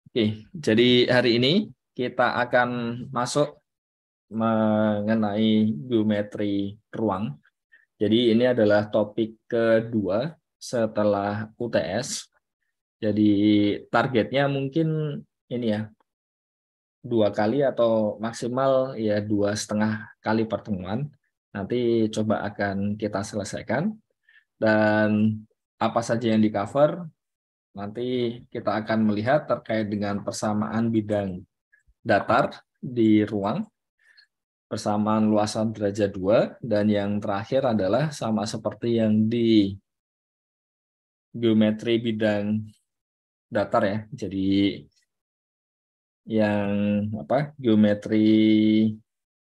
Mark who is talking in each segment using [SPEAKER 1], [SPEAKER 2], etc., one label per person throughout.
[SPEAKER 1] Oke, jadi hari ini kita akan masuk mengenai geometri ruang. Jadi ini adalah topik kedua setelah UTS. Jadi targetnya mungkin ini ya, 2 kali atau maksimal ya 2,5 kali pertemuan. Nanti coba akan kita selesaikan. Dan apa saja yang di cover, nanti kita akan melihat terkait dengan persamaan bidang datar di ruang, persamaan luasan derajat 2, dan yang terakhir adalah sama seperti yang di geometri bidang datar ya. Jadi yang geometri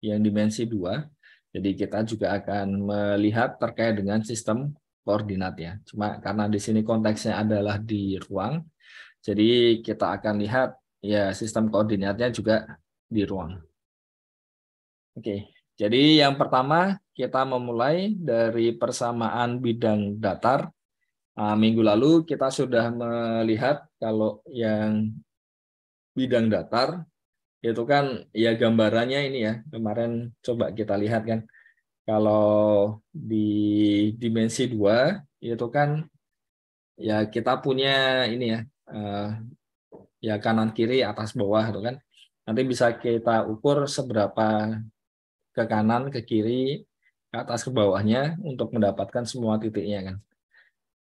[SPEAKER 1] yang dimensi 2. Jadi kita juga akan melihat terkait dengan sistem koordinat ya. Cuma karena di sini konteksnya adalah di ruang, jadi kita akan lihat ya sistem koordinatnya juga di ruang. Oke, jadi yang pertama kita memulai dari persamaan bidang datar. Minggu lalu kita sudah melihat kalau yang bidang datar itu kan ya gambarannya ini ya. Kemarin coba kita lihat kan. Kalau di dimensi 2 itu kan ya kita punya ini ya, ya kanan kiri atas bawah itu kan. Nanti bisa kita ukur seberapa ke kanan, ke kiri, ke atas, ke bawahnya untuk mendapatkan semua titiknya kan.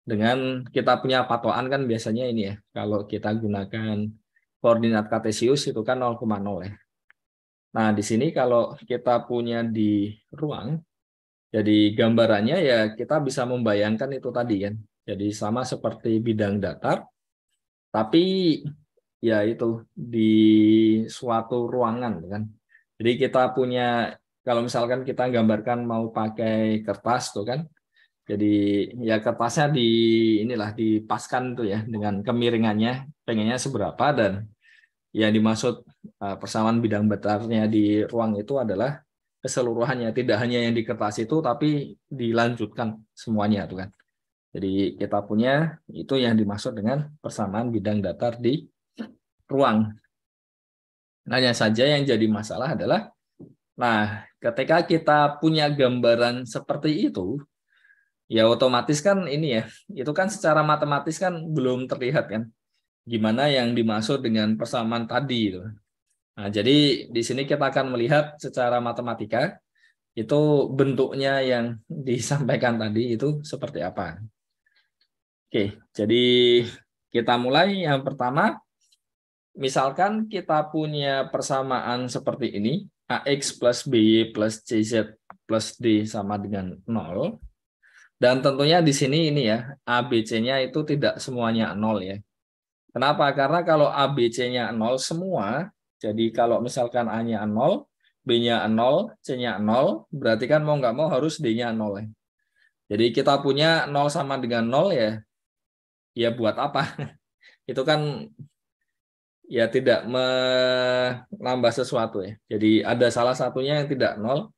[SPEAKER 1] Dengan kita punya patokan kan biasanya ini ya, kalau kita gunakan koordinat kartesius itu kan 0,0 ya. Nah, di sini kalau kita punya di ruang, jadi gambarannya ya kita bisa membayangkan itu tadi kan. Jadi sama seperti bidang datar, tapi ya itu di suatu ruangan kan. Jadi kita punya, kalau misalkan kita gambarkan mau pakai kertas tuh kan, jadi ya kertasnya inilah dipaskan tuh ya dengan kemiringannya pengennya seberapa, dan yang dimaksud persamaan bidang datarnya di ruang itu adalah keseluruhannya, tidak hanya yang di kertas itu tapi dilanjutkan semuanya tuh kan. Jadi kita punya itu yang dimaksud dengan persamaan bidang datar di ruang. Hanya saja yang jadi masalah adalah, nah ketika kita punya gambaran seperti itu, ya otomatis kan ini ya, itu kan secara matematis kan belum terlihat kan, gimana yang dimaksud dengan persamaan tadi itu. Nah, jadi di sini kita akan melihat secara matematika itu bentuknya yang disampaikan tadi itu seperti apa. Oke, jadi kita mulai yang pertama. Misalkan kita punya persamaan seperti ini, AX plus BY plus CZ plus D sama dengan 0. Dan tentunya di sini ini ya, ABC-nya itu tidak semuanya 0 ya. Kenapa? Karena kalau ABC-nya 0 semua, jadi kalau misalkan A-nya 0, B-nya 0, C-nya 0, berarti kan mau nggak mau harus D-nya 0 ya. Jadi kita punya 0 sama dengan 0 ya, ya buat apa? Itu kan ya tidak menambah sesuatu ya. Jadi ada salah satunya yang tidak 0.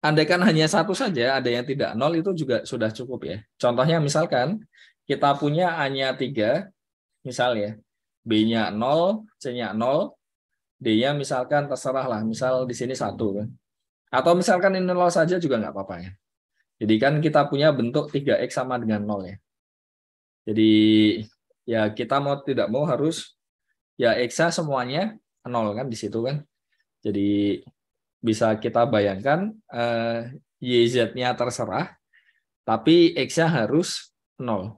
[SPEAKER 1] Andaikan hanya satu saja, ada yang tidak 0 itu juga sudah cukup ya. Contohnya misalkan kita punya A-nya 3, misal ya, B-nya 0, C-nya 0, D-nya misalkan terserah lah, misal di sini 1 kan. Atau misalkan ini 0 saja juga nggak apa-apa ya. Jadi kan kita punya bentuk 3X sama dengan 0 ya. Jadi ya kita mau tidak mau harus ya X-nya semuanya 0 kan di situ kan. Jadi bisa kita bayangkan YZ-nya terserah, tapi X-nya harus 0.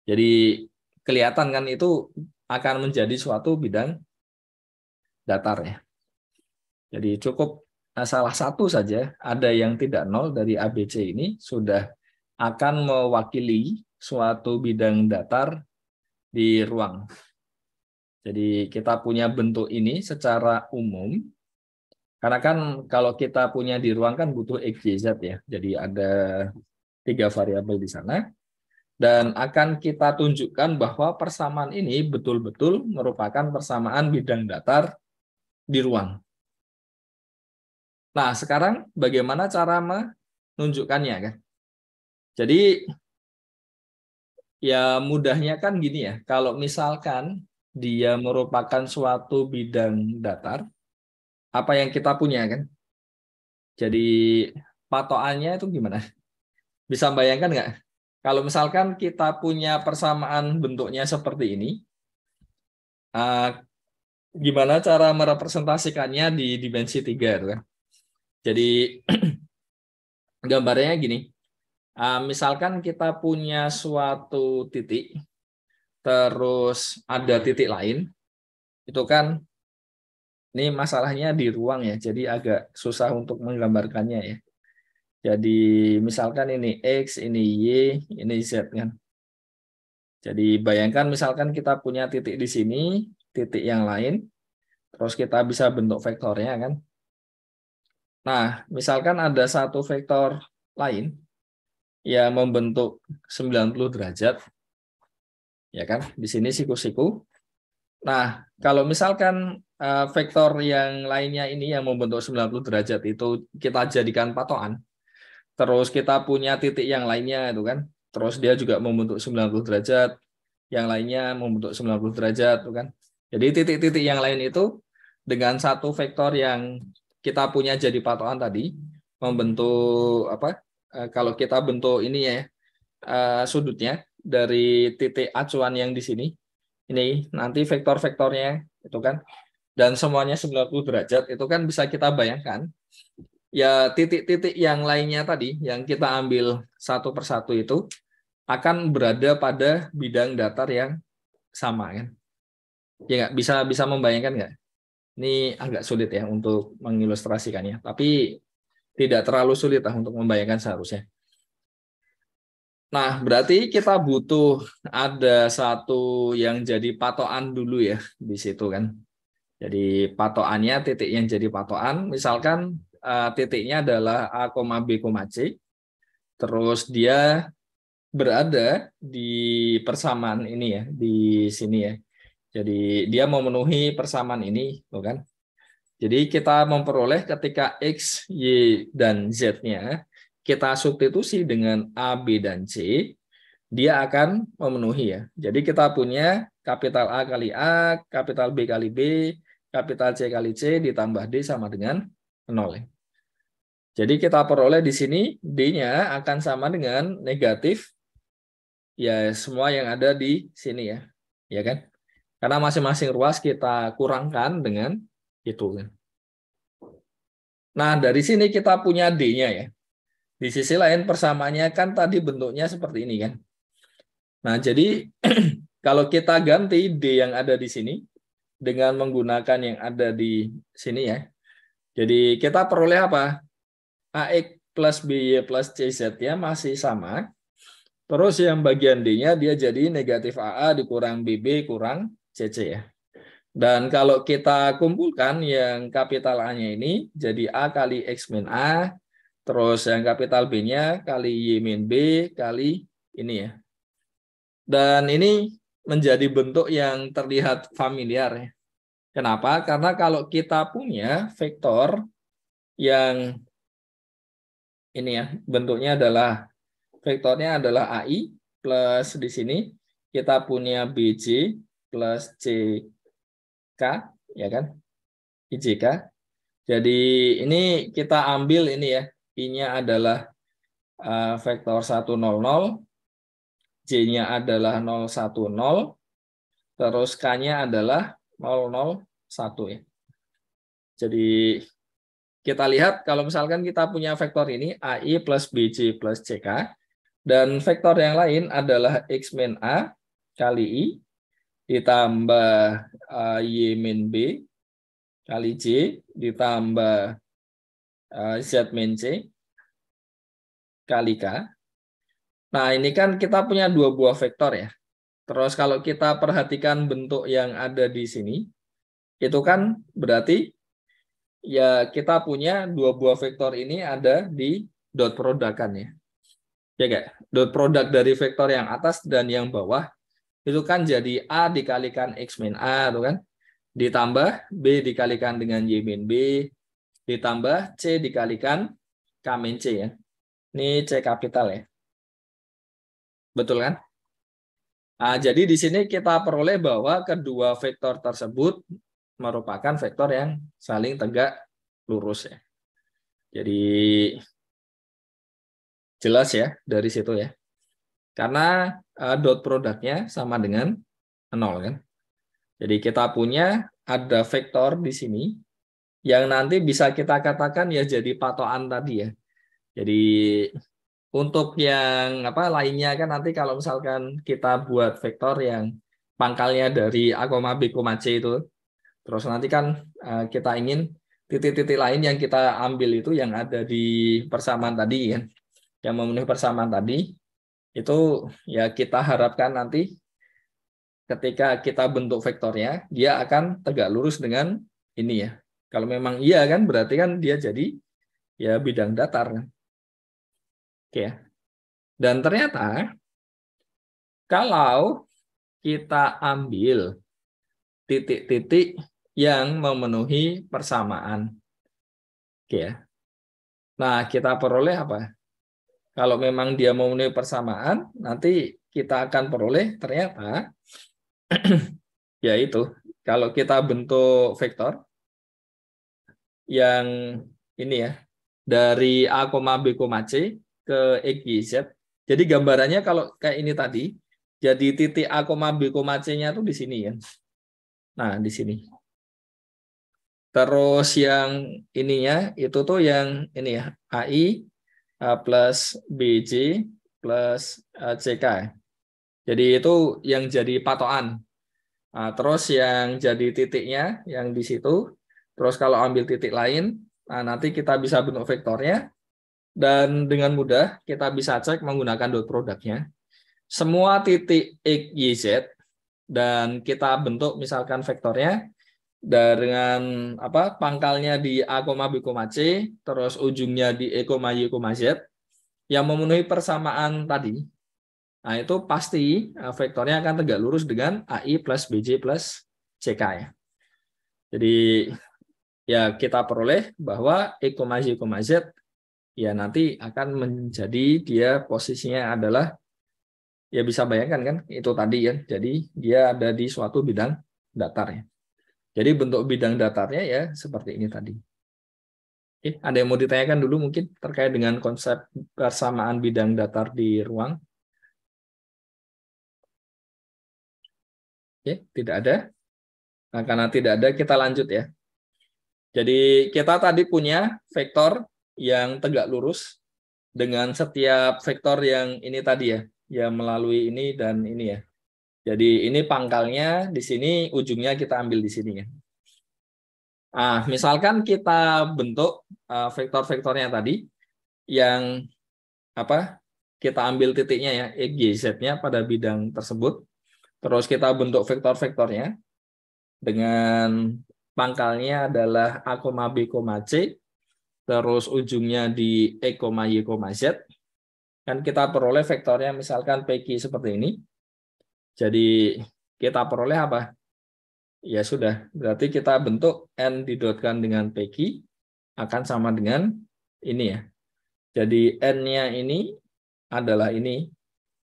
[SPEAKER 1] Jadi kelihatan kan itu akan menjadi suatu bidang datar ya. Jadi cukup salah satu saja ada yang tidak 0 dari ABC ini sudah akan mewakili suatu bidang datar di ruang. Jadi kita punya bentuk ini secara umum. Karena kan kalau kita punya di ruang kan butuh X, Y, Z ya. Jadi ada 3 variabel di sana. Dan akan kita tunjukkan bahwa persamaan ini betul-betul merupakan persamaan bidang datar di ruang. Nah, sekarang bagaimana cara menunjukkannya kan? Jadi ya mudahnya kan gini ya. Kalau misalkan dia merupakan suatu bidang datar, apa yang kita punya kan? Jadi patokannya itu gimana? Bisa bayangkan nggak? Kalau misalkan kita punya persamaan bentuknya seperti ini, eh, gimana cara merepresentasikannya di dimensi 3 itu kan? Jadi gambarnya gini, misalkan kita punya suatu titik, terus ada titik lain, itu kan ini masalahnya di ruang ya, jadi agak susah untuk menggambarkannya ya. Jadi misalkan ini X, ini Y, ini Z kan. Jadi bayangkan misalkan kita punya titik di sini, titik yang lain, terus kita bisa bentuk vektornya kan. Nah, misalkan ada satu vektor lain yang membentuk 90 derajat, ya kan? Di sini siku-siku. Nah, kalau misalkan vektor yang lainnya ini yang membentuk 90 derajat itu kita jadikan patokan, terus kita punya titik yang lainnya itu kan, terus dia juga membentuk 90 derajat, yang lainnya membentuk 90 derajat itu kan. Jadi titik-titik yang lain itu dengan satu vektor yang kita punya jadi patokan tadi membentuk apa? Kalau kita bentuk ini ya sudutnya dari titik acuan yang di sini, ini nanti vektor-vektornya itu kan, dan semuanya 90 derajat itu kan bisa kita bayangkan ya titik-titik yang lainnya tadi yang kita ambil satu persatu itu akan berada pada bidang datar yang sama kan. Ya nggak bisa bisa membayangkan nggak? Ini agak sulit ya untuk mengilustrasikannya, tapi tidak terlalu sulit lah untuk membayangkan seharusnya. Nah, berarti kita butuh ada satu yang jadi patokan dulu ya di situ kan. Jadi patokannya titik yang jadi patokan, misalkan titiknya adalah A, B, C, terus dia berada di persamaan ini ya, di sini ya. Jadi dia memenuhi persamaan ini, kan? Jadi kita memperoleh ketika X, Y, dan Z-nya kita substitusi dengan A, B, dan C, dia akan memenuhi ya. Jadi kita punya kapital A kali A, kapital B kali B, kapital C kali C ditambah D sama dengan 0. Jadi kita peroleh di sini D-nya akan sama dengan negatif ya semua yang ada di sini ya. Ya kan? Karena masing-masing ruas kita kurangkan dengan itu kan. Nah, dari sini kita punya D-nya ya. Di sisi lain persamaannya kan tadi bentuknya seperti ini kan. Nah, jadi kalau kita ganti D yang ada di sini dengan menggunakan yang ada di sini ya. Jadi kita peroleh apa? AX plus BY plus CZ ya masih sama. Terus yang bagian D-nya dia jadi negatif AA dikurang BB kurang CC ya. Dan kalau kita kumpulkan yang kapital A-nya ini jadi A kali X min A, terus yang kapital B-nya kali Y min B kali ini ya. Dan ini menjadi bentuk yang terlihat familiar ya. Kenapa? Karena kalau kita punya vektor yang ini ya, bentuknya adalah vektornya adalah AI plus di sini kita punya BJ plus CK ya kan? IJK. Jadi ini kita ambil ini ya, I-nya adalah vektor 100, J-nya adalah 010, terus K-nya adalah 001 ya. Jadi kita lihat kalau misalkan kita punya vektor ini AI plus BJ plus CK dan vektor yang lain adalah X min A kali I ditambah Y min B kali J ditambah Z min C kali K. Nah, ini kan kita punya dua buah vektor ya. Terus kalau kita perhatikan bentuk yang ada di sini, itu kan berarti ya kita punya dua buah vektor ini ada di dot product kan ya. Ya enggak? Dot product dari vektor yang atas dan yang bawah itu kan jadi A dikalikan X min A itu kan. Ditambah B dikalikan dengan Y min B ditambah C dikalikan K min C ya. Ini C kapital ya. Betul kan? Nah, jadi di sini kita peroleh bahwa kedua vektor tersebut merupakan vektor yang saling tegak lurus ya. Jadi jelas ya dari situ ya. Karena dot produknya sama dengan 0 kan. Jadi kita punya ada vektor di sini yang nanti bisa kita katakan ya jadi patokan tadi ya. Jadi untuk yang apa lainnya kan nanti kalau misalkan kita buat vektor yang pangkalnya dari A, B, C itu, terus nanti kan kita ingin titik-titik lain yang kita ambil itu yang ada di persamaan tadi kan, yang memenuhi persamaan tadi itu ya kita harapkan nanti ketika kita bentuk vektornya dia akan tegak lurus dengan ini ya. Kalau memang iya kan berarti kan dia jadi ya bidang datar kan. Oke ya. Dan ternyata kalau kita ambil titik-titik yang memenuhi persamaan. Oke ya. Nah, kita peroleh apa? Kalau memang dia memenuhi persamaan, nanti kita akan peroleh ternyata yaitu kalau kita bentuk vektor yang ini ya, dari A, B, C ke X, Y, Z. Jadi gambarannya kalau kayak ini tadi, jadi titik A, B, C-nya tuh di sini ya. Nah, di sini. Terus yang ininya itu tuh yang ini ya, AI plus BJ plus CK. Jadi itu yang jadi patokan. Nah, terus yang jadi titiknya yang di situ. Terus kalau ambil titik lain, nah nanti kita bisa bentuk vektornya. Dan dengan mudah kita bisa cek menggunakan dot produknya. Semua titik X, Y, Z dan kita bentuk misalkan vektornya dengan apa pangkalnya di A, B, C, terus ujungnya di E, Y, Z yang memenuhi persamaan tadi. Nah, itu pasti vektornya akan tegak lurus dengan AI plus BJ plus CK ya. Jadi ya kita peroleh bahwa E, Y, Z ya nanti akan menjadi dia posisinya adalah ya bisa bayangkan kan itu tadi ya. Jadi dia ada di suatu bidang datar ya. Jadi bentuk bidang datarnya ya seperti ini tadi. Oke, ada yang mau ditanyakan dulu mungkin terkait dengan konsep persamaan bidang datar di ruang? Oke, tidak ada. Nah, karena tidak ada, kita lanjut ya. Jadi kita tadi punya vektor yang tegak lurus dengan setiap vektor yang ini tadi ya, yang melalui ini dan ini ya. Jadi ini pangkalnya di sini, ujungnya kita ambil di sini ya. Nah, misalkan kita bentuk vektor-vektornya tadi yang apa? Kita ambil titiknya ya, X, Y, Z-nya pada bidang tersebut. Terus kita bentuk vektor-vektornya dengan pangkalnya adalah A, B, C, terus ujungnya di E, Y, Z. Kan kita peroleh vektornya misalkan PQ seperti ini. Jadi kita peroleh apa? Ya sudah, berarti kita bentuk N didotkan dengan PQ akan sama dengan ini ya. Jadi N-nya ini adalah ini,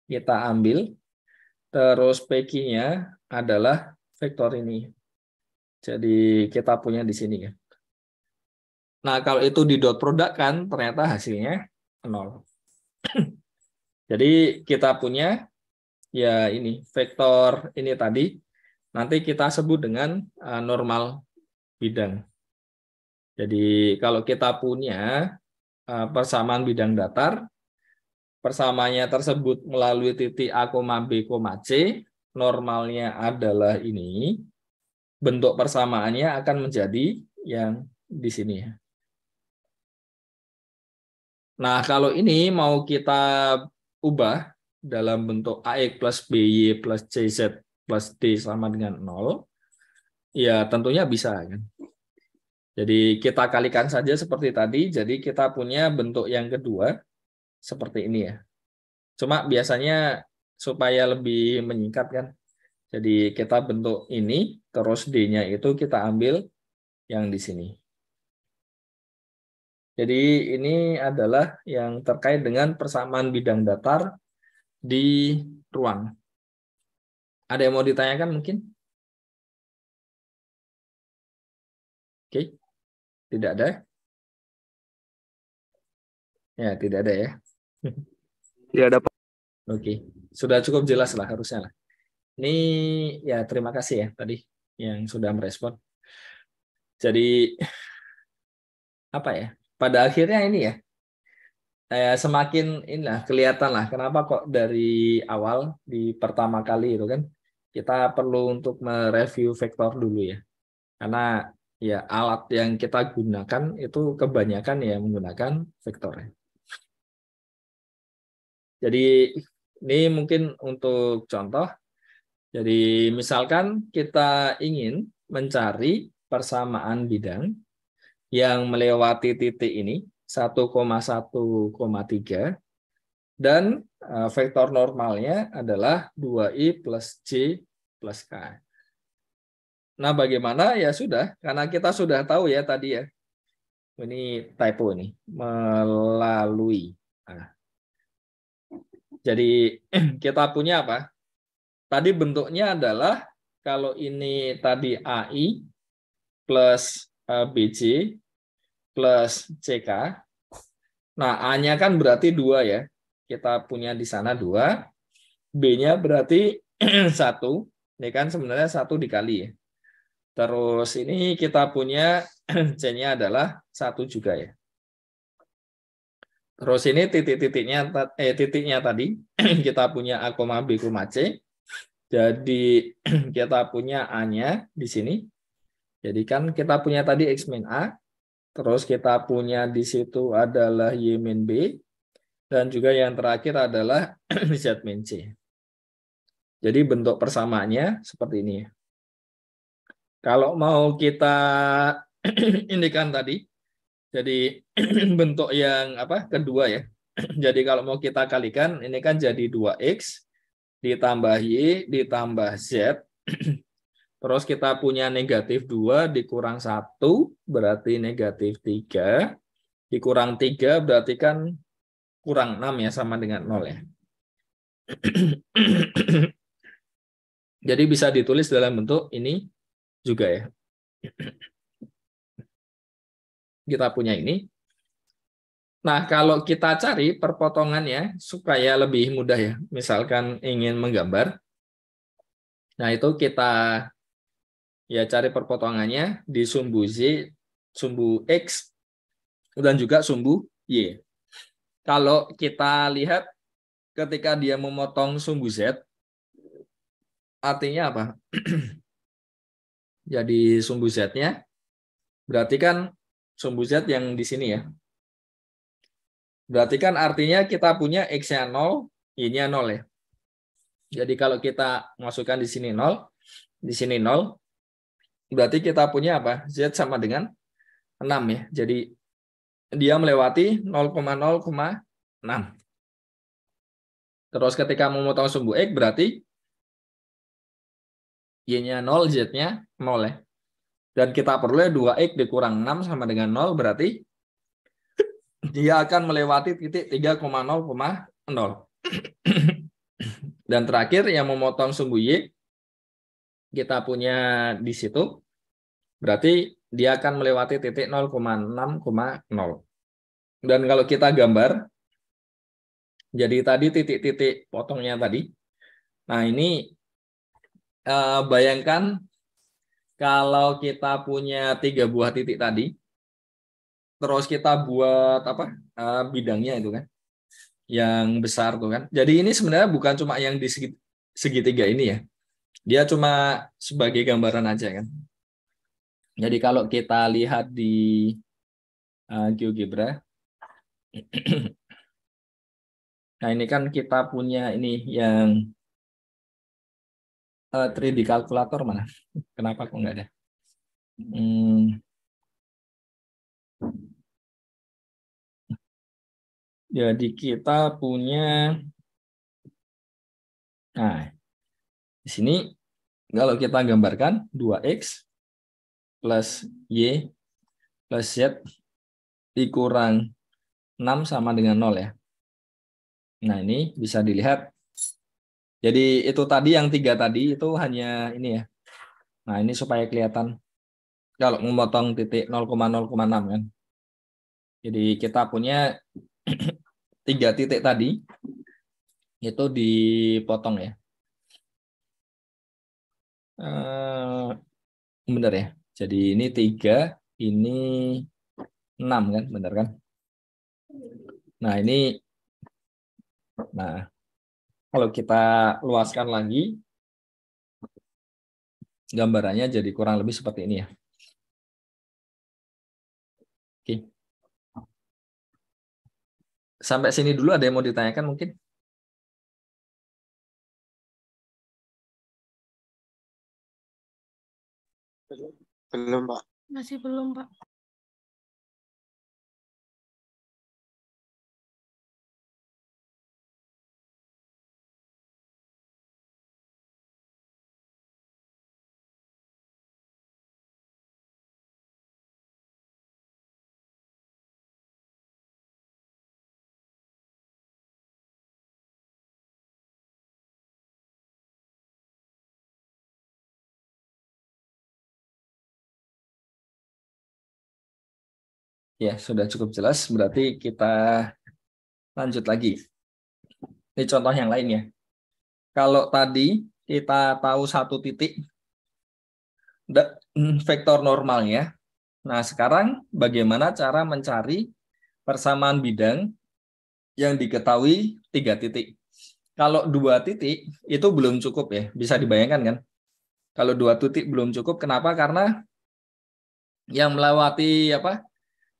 [SPEAKER 1] kita ambil, terus PQ-nya adalah vektor ini. Jadi kita punya di sini ya. Nah, kalau itu di dot product kan ternyata hasilnya 0. Jadi kita punya ya ini vektor ini tadi nanti kita sebut dengan normal bidang. Jadi kalau kita punya persamaan bidang datar, persamaannya tersebut melalui titik A, B, C, normalnya adalah ini, bentuk persamaannya akan menjadi yang di sini ya. Nah, kalau ini mau kita ubah dalam bentuk AX plus BY plus CZ plus D sama dengan 0, ya tentunya bisa kan. Jadi kita kalikan saja seperti tadi, jadi kita punya bentuk yang kedua seperti ini ya. Cuma biasanya supaya lebih menyingkat kan. Jadi kita bentuk ini, terus D-nya itu kita ambil yang di sini. Jadi ini adalah yang terkait dengan persamaan bidang datar di ruang. Ada yang mau ditanyakan mungkin? Oke, tidak ada? Ya, tidak ada ya.
[SPEAKER 2] Tidak ada, Pak.
[SPEAKER 1] Oke, sudah cukup jelas lah harusnya lah. Ini ya terima kasih ya tadi yang sudah merespon. Jadi apa ya? Pada akhirnya ini ya semakin inilah kelihatan lah kenapa kok dari awal di pertama kali itu kan kita perlu untuk mereview vektor dulu ya. Karena ya alat yang kita gunakan itu kebanyakan ya menggunakan vektor. Jadi ini mungkin untuk contoh. Jadi misalkan kita ingin mencari persamaan bidang yang melewati titik ini 1,1,3 dan vektor normalnya adalah 2i plus j plus k. Nah, bagaimana? Ya sudah, karena kita sudah tahu ya tadi ya. Ini typo ini, melalui. Nah, jadi kita punya apa? Tadi bentuknya adalah kalau ini tadi AI plus BJ plus CK. Nah, A-nya kan berarti 2 ya. Kita punya di sana 2. B-nya berarti 1. Ini kan sebenarnya 1 dikali ya. Terus ini kita punya C-nya adalah 1 juga ya. Terus ini titiknya tadi kita punya A, B, C. Jadi kita punya A-nya di sini. Jadi kan kita punya tadi X min A, terus kita punya di situ adalah Y min B, dan juga yang terakhir adalah Z min C. Jadi bentuk persamaannya seperti ini. Kalau mau kita indikan tadi, jadi bentuk yang apa kedua ya. Jadi kalau mau kita kalikan, ini kan jadi 2X ditambah Y ditambah Z. Terus kita punya negatif 2 dikurang 1 berarti negatif 3. Dikurang 3 berarti kan kurang 6 ya, sama dengan 0 ya. Jadi bisa ditulis dalam bentuk ini juga ya. Kita punya ini. Nah, kalau kita cari perpotongannya supaya lebih mudah ya. Misalkan ingin menggambar. Nah, itu kita ya cari perpotongannya di sumbu Z, sumbu X, dan juga sumbu Y. Kalau kita lihat ketika dia memotong sumbu Z, artinya apa? Jadi sumbu Z-nya berarti kan sumbu Z yang di sini ya. Berarti kan artinya kita punya X-nya 0, Y-nya 0 ya. Jadi kalau kita masukkan di sini 0, di sini 0, berarti kita punya apa? Z sama dengan 6 ya. Jadi dia melewati 0,0,6. Terus ketika memotong sumbu X berarti Y-nya 0, Z-nya 0 ya. Dan kita peroleh 2X dikurang 6 sama dengan 0 berarti dia akan melewati titik 3,0,0. Dan terakhir yang memotong sumbu Y kita punya di situ berarti dia akan melewati titik 0,6,0. Dan kalau kita gambar, jadi tadi titik-titik potongnya tadi. Nah ini bayangkan kalau kita punya 3 buah titik tadi, terus kita buat apa bidangnya itu kan, yang besar tuh kan. Jadi ini sebenarnya bukan cuma yang di segitiga ini ya. Dia cuma sebagai gambaran aja kan. Jadi kalau kita lihat di GeoGebra, nah ini kan kita punya ini yang 3D kalkulator mana? Kenapa kok nggak ada? Jadi kita punya, nah di sini kalau kita gambarkan 2X plus Y plus Z dikurang 6 sama dengan 0 ya. Nah ini bisa dilihat Jadi itu tadi yang 3 tadi itu hanya ini ya. Nah ini supaya kelihatan kalau memotong titik 0,0,6 kan. Jadi kita punya 3 titik tadi itu dipotong ya. Bener ya. Jadi ini 3, ini 6 kan, bener kan? Nah ini, nah kalau kita luaskan lagi, gambarannya jadi kurang lebih seperti ini ya. Oke. Sampai sini dulu ada yang mau ditanyakan mungkin?
[SPEAKER 2] Belum, Pak.
[SPEAKER 3] Masih belum, Pak.
[SPEAKER 1] Ya, sudah cukup jelas. Berarti kita lanjut lagi. Ini contoh yang lain ya. Kalau tadi kita tahu satu titik vektor normalnya. Nah, sekarang bagaimana cara mencari persamaan bidang yang diketahui 3 titik? Kalau 2 titik itu belum cukup ya. Bisa dibayangkan kan? Kalau 2 titik belum cukup, kenapa? Karena yang melewati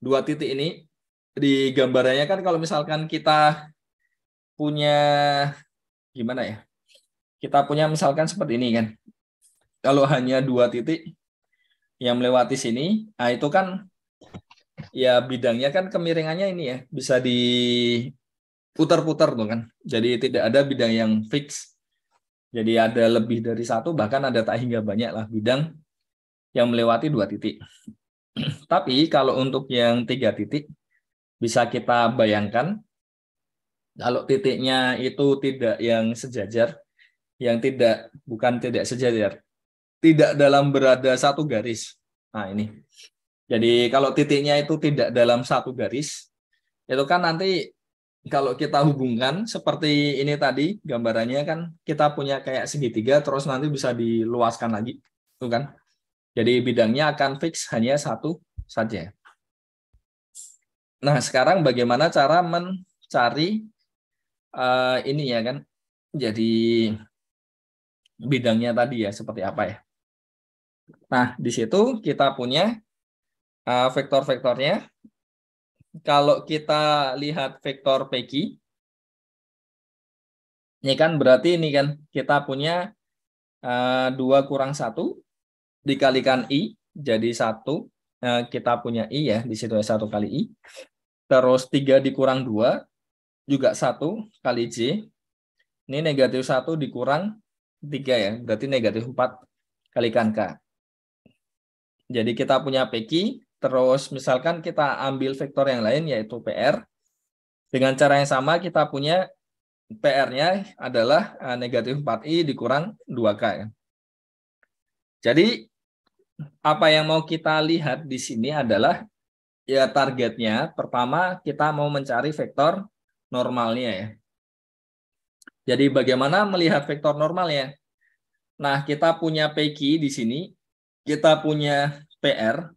[SPEAKER 1] 2 titik ini di gambarannya kan kalau misalkan kita punya gimana ya? Kita punya misalkan seperti ini kan. Kalau hanya 2 titik yang melewati sini, nah itu kan ya bidangnya kan kemiringannya ini ya, bisa diputar-putar tuh kan. Jadi tidak ada bidang yang fix. Jadi ada lebih dari 1, bahkan ada tak hingga banyak lah bidang yang melewati 2 titik. Tapi kalau untuk yang 3 titik, bisa kita bayangkan kalau titiknya itu tidak yang sejajar, yang bukan tidak sejajar, tidak dalam berada satu garis. Nah ini. Jadi kalau titiknya itu tidak dalam satu garis, itu kan nanti kalau kita hubungkan seperti ini tadi, gambarannya kan kita punya kayak segitiga, terus nanti bisa diluaskan lagi. Itu kan. Jadi bidangnya akan fix hanya satu saja. Nah sekarang bagaimana cara mencari ini ya kan, jadi bidangnya tadi ya seperti apa ya. Nah di situ kita punya vektor-vektornya. Kalau kita lihat vektor PQ, ini kan berarti ini kan kita punya 2 kurang 1 dikalikan I, jadi 1. Kita punya I ya, di situ 1 kali I. Terus 3 dikurang 2, juga 1 kali J. Ini negatif 1 dikurang 3 ya, berarti negatif 4 kalikan K. Jadi kita punya PQ, terus misalkan kita ambil vektor yang lain yaitu PR. Dengan cara yang sama kita punya PR-nya adalah negatif 4I dikurang 2K. Jadi apa yang mau kita lihat di sini adalah ya targetnya pertama kita mau mencari vektor normalnya ya. Jadi bagaimana melihat vektor normalnya? Nah, kita punya PQ di sini, kita punya PR.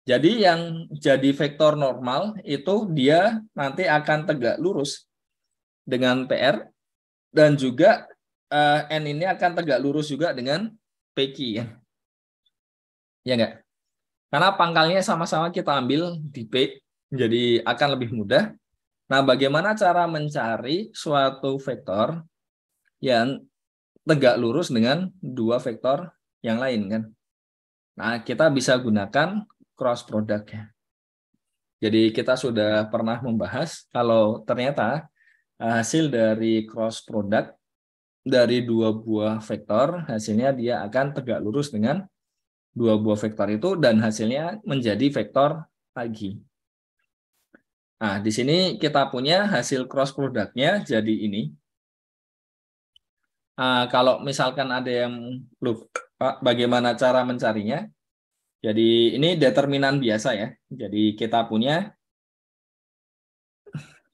[SPEAKER 1] Jadi yang jadi vektor normal itu dia nanti akan tegak lurus dengan PR dan juga N ini akan tegak lurus juga dengan PQ ya. Ya enggak? Karena pangkalnya sama-sama kita ambil di P, jadi akan lebih mudah. Nah, bagaimana cara mencari suatu vektor yang tegak lurus dengan 2 vektor yang lain kan? Nah, kita bisa gunakan cross product ya. Jadi kita sudah pernah membahas kalau ternyata hasil dari cross product dari 2 buah vektor, hasilnya dia akan tegak lurus dengan 2 buah vektor itu dan hasilnya menjadi vektor lagi. Nah, di sini kita punya hasil cross product-nya jadi ini. Kalau misalkan ada yang lupa bagaimana cara mencarinya, jadi ini determinan biasa ya. Jadi kita punya,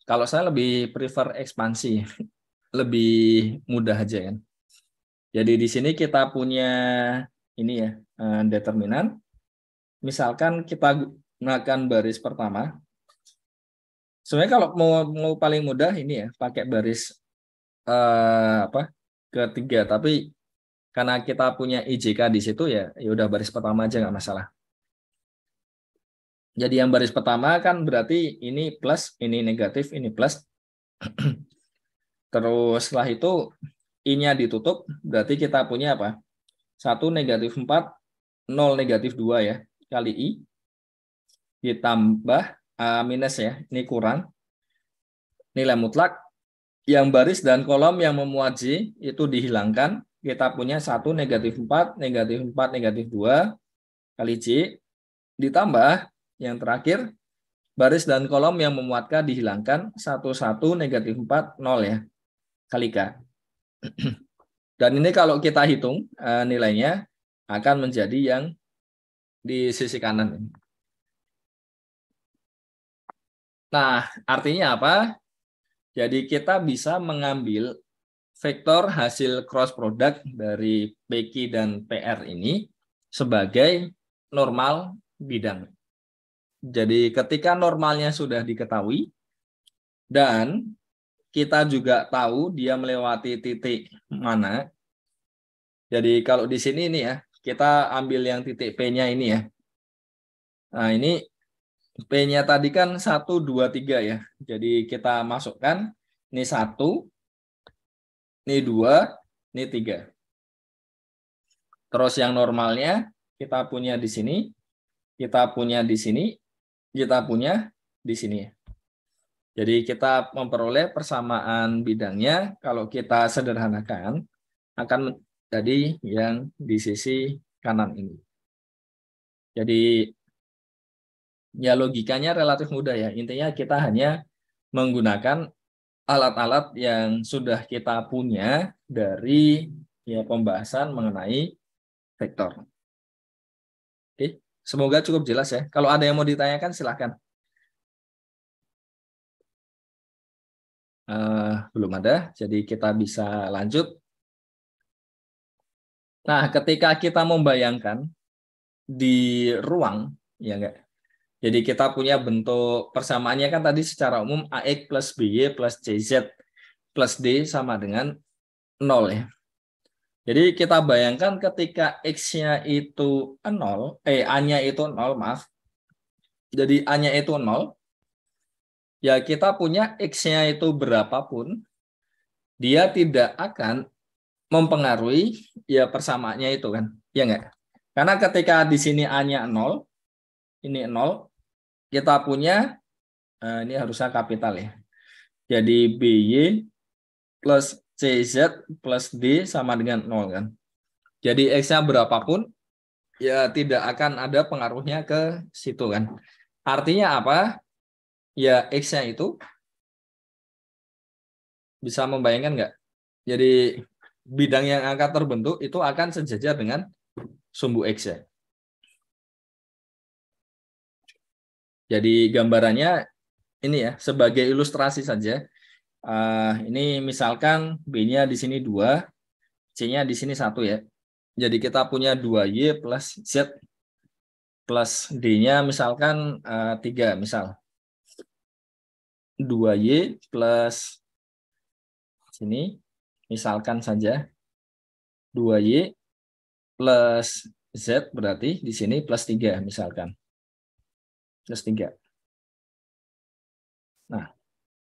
[SPEAKER 1] kalau saya lebih prefer ekspansi, lebih mudah aja kan. Jadi di sini kita punya ini ya, determinan. Misalkan kita gunakan baris pertama. Sebenarnya kalau mau paling mudah ini ya, pakai baris ketiga. Tapi karena kita punya IJK di situ ya udah baris pertama aja nggak masalah. Jadi yang baris pertama kan berarti ini plus, ini negatif, ini plus. Terus setelah itu I-nya ditutup, berarti kita punya apa? 1 negatif 4, 0 negatif 2 ya, kali I. Ditambah minus ya, ini kurang. Nilai mutlak. Yang baris dan kolom yang memuat J itu dihilangkan. Kita punya 1 negatif 4, negatif 4, negatif 2, kali J. Ditambah yang terakhir, baris dan kolom yang memuat K dihilangkan, 1, 1, negatif 4, 0 ya, kali K. Dan ini kalau kita hitung nilainya akan menjadi yang di sisi kanan. Nah, artinya apa? Jadi kita bisa mengambil vektor hasil cross product dari PQ dan PR ini sebagai normal bidang. Jadi ketika normalnya sudah diketahui dan kita juga tahu dia melewati titik mana. Jadi kalau di sini ini ya, kita ambil yang titik P-nya ini ya. Nah, ini P-nya tadi kan 1, 2, 3 ya. Jadi kita masukkan ini 1, ini 2, ini 3. Terus yang normalnya kita punya di sini, kita punya di sini, kita punya di sini. Jadi kita memperoleh persamaan bidangnya, kalau kita sederhanakan, akan menjadi yang di sisi kanan ini. Jadi ya logikanya relatif mudah ya. Intinya kita hanya menggunakan alat-alat yang sudah kita punya dari ya pembahasan mengenai vektor. Oke, semoga cukup jelas ya. Kalau ada yang mau ditanyakan silahkan. Belum ada, jadi kita bisa lanjut. Nah, ketika kita membayangkan di ruang, ya enggak. Jadi kita punya bentuk persamaannya kan tadi secara umum AX plus BY plus CZ plus D sama dengan 0 ya. Jadi kita bayangkan ketika X-nya itu 0, A-nya itu 0, maaf. Jadi A-nya itu 0, ya kita punya X-nya itu berapapun, dia tidak akan mempengaruhi ya persamaannya itu kan. Ya enggak? Karena ketika di sini A-nya 0, ini 0, kita punya, ini harusnya kapital ya. Jadi BY plus CZ plus D sama dengan 0 kan. Jadi X-nya berapapun, ya tidak akan ada pengaruhnya ke situ kan. Artinya apa? Ya X-nya itu bisa membayangkan nggak? Jadi bidang yang akan terbentuk itu akan sejajar dengan sumbu X ya. Jadi gambarannya ini ya, sebagai ilustrasi saja. Ini misalkan B-nya di sini 2, C-nya di sini 1 ya. Jadi kita punya 2Y plus Z plus D-nya misalkan 3 misal. 2Y plus sini misalkan saja 2Y plus Z berarti di sini plus 3 misalkan. Plus 3.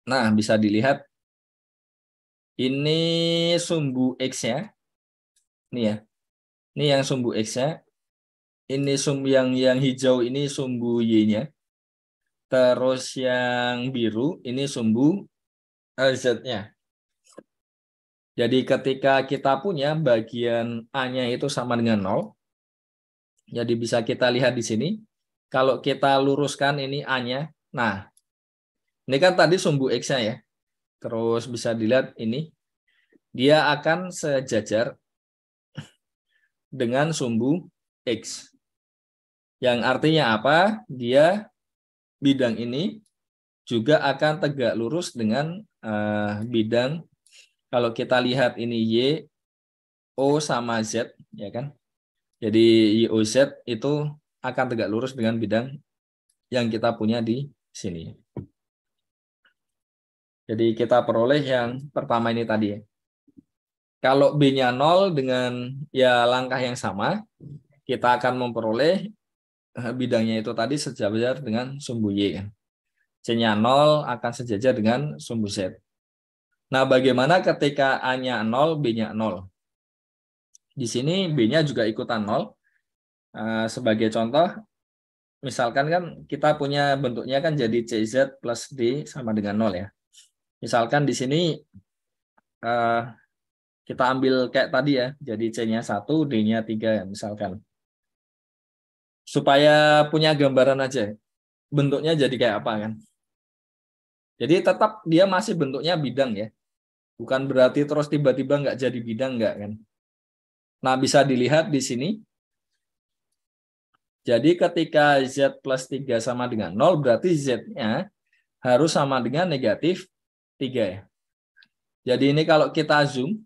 [SPEAKER 1] Nah, bisa dilihat ini sumbu X-nya. Ini ya. Ini yang sumbu X-nya. Ini sumbu yang hijau ini sumbu Y-nya. Terus yang biru ini sumbu Z-nya. Jadi ketika kita punya bagian A-nya itu sama dengan 0. Jadi bisa kita lihat di sini. Kalau kita luruskan ini A-nya. Nah, ini kan tadi sumbu X-nya ya. Terus bisa dilihat ini. dia akan sejajar dengan sumbu X. Yang artinya apa? Dia bidang ini juga akan tegak lurus dengan bidang, kalau kita lihat ini Y, O sama Z, ya kan? Jadi YOZ itu akan tegak lurus dengan bidang yang kita punya di sini. Jadi kita peroleh yang pertama ini tadi ya. Kalau B-nya 0 dengan ya langkah yang sama, kita akan memperoleh bidangnya itu tadi sejajar dengan sumbu Y. C-nya 0 akan sejajar dengan sumbu Z. Nah, bagaimana ketika A-nya 0, B-nya 0? Di sini B-nya juga ikutan 0. Sebagai contoh, misalkan kan kita punya bentuknya kan jadi CZ plus D sama dengan 0 ya. Misalkan di sini kita ambil kayak tadi ya, jadi C-nya 1, D-nya 3 misalkan. Supaya punya gambaran aja, bentuknya jadi kayak apa kan. Jadi tetap dia masih bentuknya bidang ya. Bukan berarti terus tiba-tiba nggak jadi bidang, nggak kan. Nah, bisa dilihat di sini. Jadi ketika Z plus 3 sama dengan 0, berarti Z-nya harus sama dengan negatif 3 ya. Jadi ini kalau kita zoom,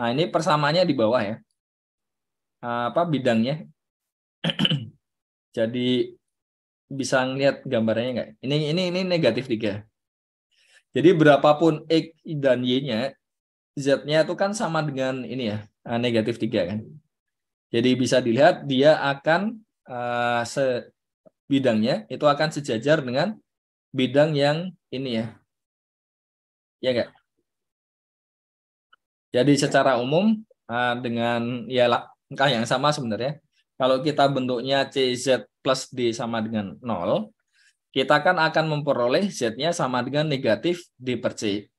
[SPEAKER 1] nah ini persamaannya di bawah ya. Bidangnya. Jadi bisa ngeliat gambarnya nggak? Ini negatif 3. Jadi berapapun X dan Y-nya, Z-nya itu kan sama dengan ini ya, negatif 3 kan. Jadi bisa dilihat dia akan bidangnya itu akan sejajar dengan bidang yang ini ya. Ya enggak? Jadi secara umum dengan ya langkah yang sama sebenarnya. Kalau kita bentuknya CZ plus D sama dengan 0, kita kan akan memperoleh Z-nya sama dengan negatif D per C.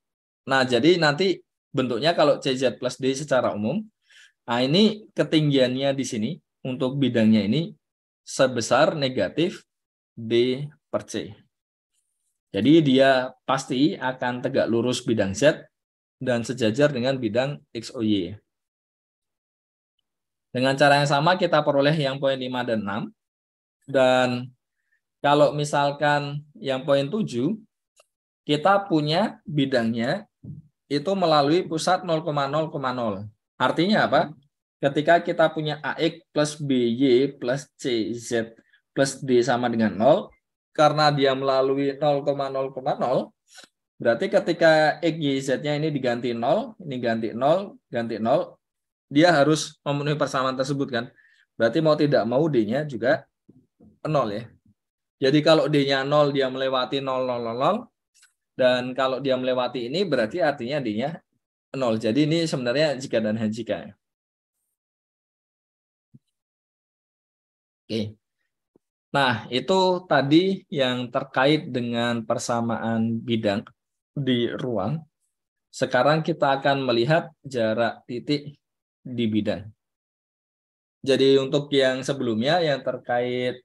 [SPEAKER 1] Nah, jadi nanti bentuknya kalau CZ plus D secara umum, nah ini ketinggiannya di sini untuk bidangnya ini sebesar negatif D per C. Jadi dia pasti akan tegak lurus bidang Z dan sejajar dengan bidang XOY. Dengan cara yang sama kita peroleh yang poin 5 dan 6. Dan kalau misalkan yang poin 7, kita punya bidangnya itu melalui pusat 0,0,0. Artinya apa? Ketika kita punya AX plus BY plus CZ plus D sama dengan 0, karena dia melalui 0,0,0, berarti ketika X, Y, Z-nya ini diganti 0, ini ganti 0, ganti 0, dia harus memenuhi persamaan tersebut kan. Berarti mau tidak mau D-nya juga 0 ya. Jadi kalau D-nya 0, dia melewati 0, 0, 0, 0. Dan kalau dia melewati ini berarti artinya D-nya 0. Jadi ini sebenarnya jika dan hanya jika. Oke. Nah, itu tadi yang terkait dengan persamaan bidang di ruang. Sekarang kita akan melihat jarak titik di bidang. Jadi untuk yang sebelumnya yang terkait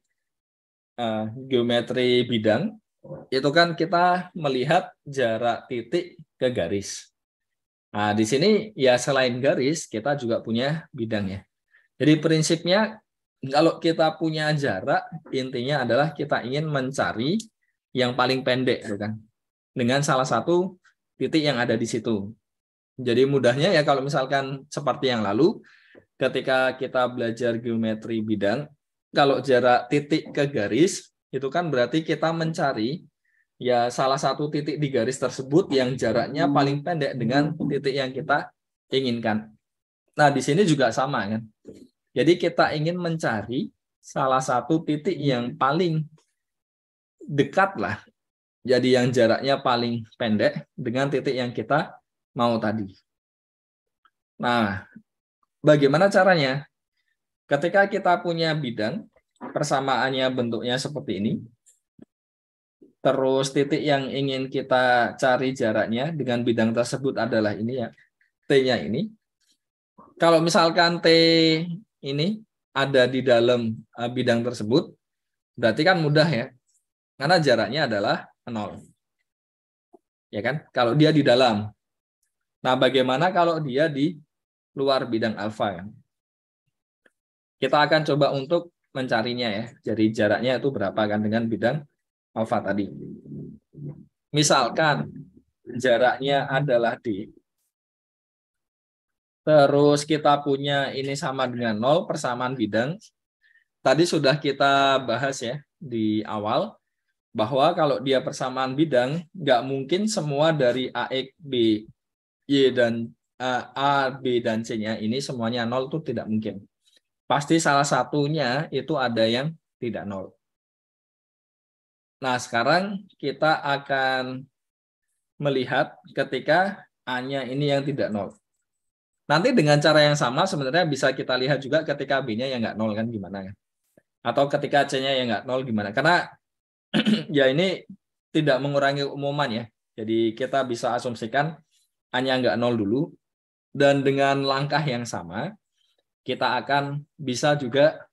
[SPEAKER 1] geometri bidang, itu kan kita melihat jarak titik ke garis. Nah, di sini ya selain garis, kita juga punya bidangnya. Jadi prinsipnya kalau kita punya jarak, intinya adalah kita ingin mencari yang paling pendek, kan? Dengan salah satu titik yang ada di situ. Jadi mudahnya ya kalau misalkan seperti yang lalu, ketika kita belajar geometri bidang, kalau jarak titik ke garis, itu kan berarti kita mencari ya salah satu titik di garis tersebut yang jaraknya paling pendek dengan titik yang kita inginkan. Nah, di sini juga sama kan. Jadi kita ingin mencari salah satu titik yang paling dekat lah. Jadi yang jaraknya paling pendek dengan titik yang kita mau tadi. Nah, bagaimana caranya? Ketika kita punya bidang, persamaannya bentuknya seperti ini. Terus titik yang ingin kita cari jaraknya dengan bidang tersebut adalah ini ya, T-nya ini. Kalau misalkan T ini ada di dalam bidang tersebut, berarti kan mudah ya, karena jaraknya adalah 0. Ya kan? Kalau dia di dalam. Nah, bagaimana kalau dia di luar bidang alfa? Kan? Kita akan coba untuk mencarinya ya. Jadi jaraknya itu berapa kan dengan bidang alfa tadi. Misalkan jaraknya adalah D. Terus kita punya ini sama dengan 0, persamaan bidang. Tadi sudah kita bahas ya di awal, bahwa kalau dia persamaan bidang, nggak mungkin semua dari AX, B, Y, dan A, B, dan C-nya ini semuanya 0 itu tidak mungkin. Pasti salah satunya itu ada yang tidak 0. Nah, sekarang kita akan melihat ketika A-nya ini yang tidak 0. Nanti dengan cara yang sama sebenarnya bisa kita lihat juga ketika B-nya yang nggak 0 kan gimana kan. Atau ketika C-nya yang nggak 0 gimana. Karena ya ini tidak mengurangi umuman ya. Jadi kita bisa asumsikan A-nya nggak 0 dulu. Dan dengan langkah yang sama, kita akan bisa juga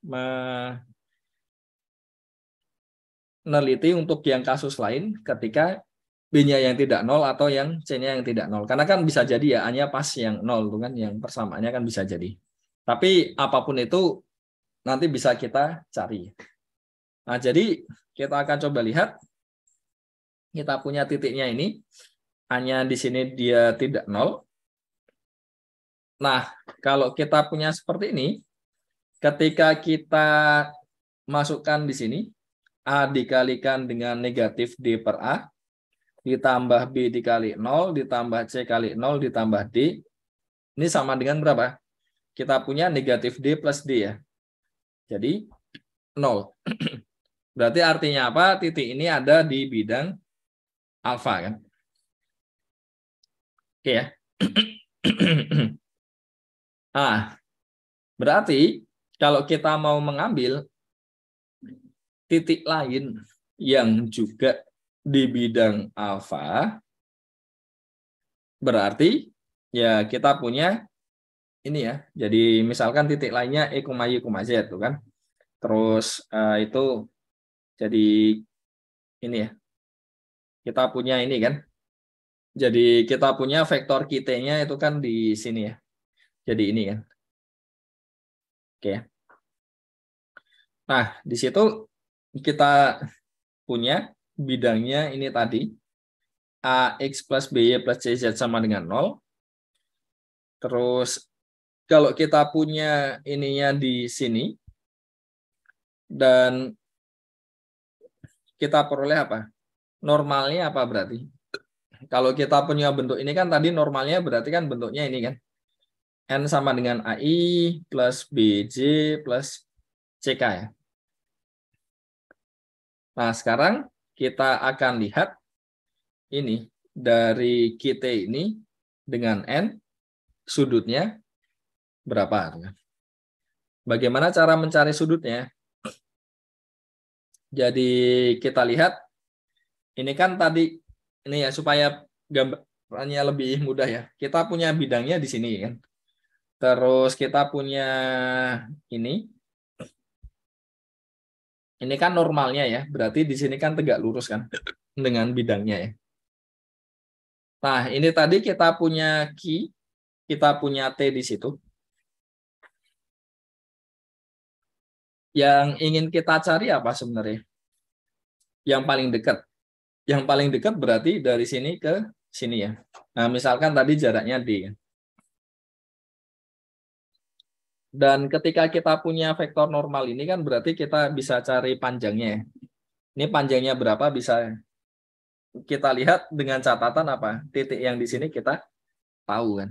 [SPEAKER 1] meneliti untuk yang kasus lain ketika B-nya yang tidak 0 atau yang C-nya yang tidak 0. Karena kan bisa jadi ya A-nya pas yang 0 itu kan, yang persamaannya kan bisa jadi. Tapi apapun itu nanti bisa kita cari. Nah, jadi kita akan coba lihat. Kita punya titiknya ini. A-nya di sini dia tidak 0. Nah, kalau kita punya seperti ini, ketika kita masukkan di sini, A dikalikan dengan negatif D per A, ditambah B dikali 0, ditambah C kali 0, ditambah D. Ini sama dengan berapa? Kita punya negatif D plus D ya. Jadi 0. Berarti artinya apa? Titik ini ada di bidang alfa kan? Oke ya. Ah, berarti kalau kita mau mengambil titik lain yang juga di bidang alfa, berarti ya kita punya ini ya. Jadi misalkan titik lainnya E, Y, Z itu kan. Terus itu jadi ini ya. Kita punya ini kan. Jadi kita punya vektor QT-nya itu kan di sini ya. Jadi ini kan. Oke. Nah, di situ kita punya bidangnya ini tadi. AX plus BY plus CZ sama dengan 0. Terus kalau kita punya ininya di sini, dan kita peroleh apa? Normalnya apa berarti? Kalau kita punya bentuk ini kan tadi normalnya berarti kan bentuknya ini kan. N sama dengan AI plus BJ plus CK ya. Nah, sekarang kita akan lihat ini dari QT ini dengan N sudutnya berapa. Bagaimana cara mencari sudutnya? Jadi kita lihat ini kan tadi ini ya supaya gambarannya lebih mudah ya. Kita punya bidangnya di sini kan. Terus kita punya ini. Ini kan normalnya ya. Berarti di sini kan tegak lurus kan dengan bidangnya ya. Nah, ini tadi kita punya Q, kita punya T di situ. Yang ingin kita cari apa sebenarnya? Yang paling dekat. Yang paling dekat berarti dari sini ke sini ya. Nah, misalkan tadi jaraknya D. Dan ketika kita punya vektor normal ini kan berarti kita bisa cari panjangnya. Ini panjangnya berapa bisa kita lihat dengan catatan apa? Titik yang di sini kita tahu kan.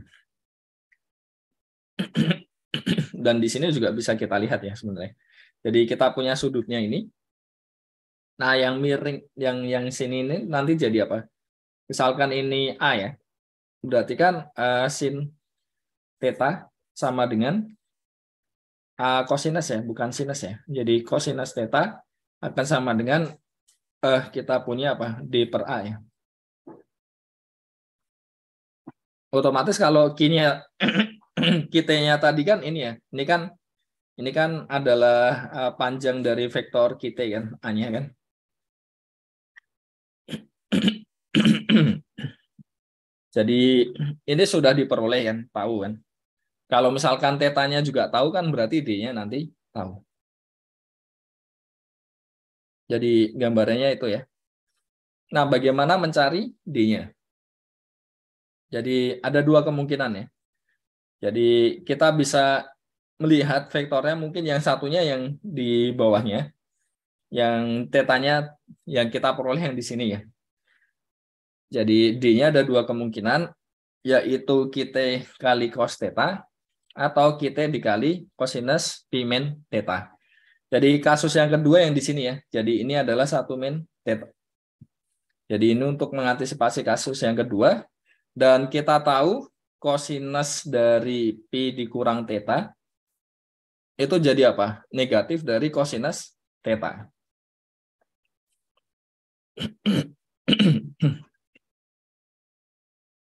[SPEAKER 1] Dan di sini juga bisa kita lihat ya sebenarnya. Jadi kita punya sudutnya ini. Nah, yang miring yang sini ini nanti jadi apa? Misalkan ini A ya. Berarti kan sin theta sama dengan cosinus ya, bukan sinus ya. Jadi cosinus theta akan sama dengan kita punya apa? D per A ya. Otomatis kalau Q-nya QT-nya tadi kan ini ya. Ini kan adalah panjang dari vektor QT kan, A-nya kan. Jadi ini sudah diperoleh kan, tahu kan. Kalau misalkan tetanya juga tahu kan berarti D-nya nanti tahu. Jadi gambarannya itu ya. Nah, bagaimana mencari D-nya? Jadi ada dua kemungkinan ya. Jadi kita bisa melihat vektornya mungkin yang satunya yang di bawahnya, yang tetanya yang kita peroleh yang di sini ya. Jadi D-nya ada dua kemungkinan, yaitu kita kali cos theta atau kita dikali cosinus pi min theta. Jadi kasus yang kedua yang di sini ya. Jadi ini adalah 1 min theta. Jadi ini untuk mengantisipasi kasus yang kedua. Dan kita tahu cosinus dari pi dikurang theta itu jadi apa? Negatif dari cosinus theta.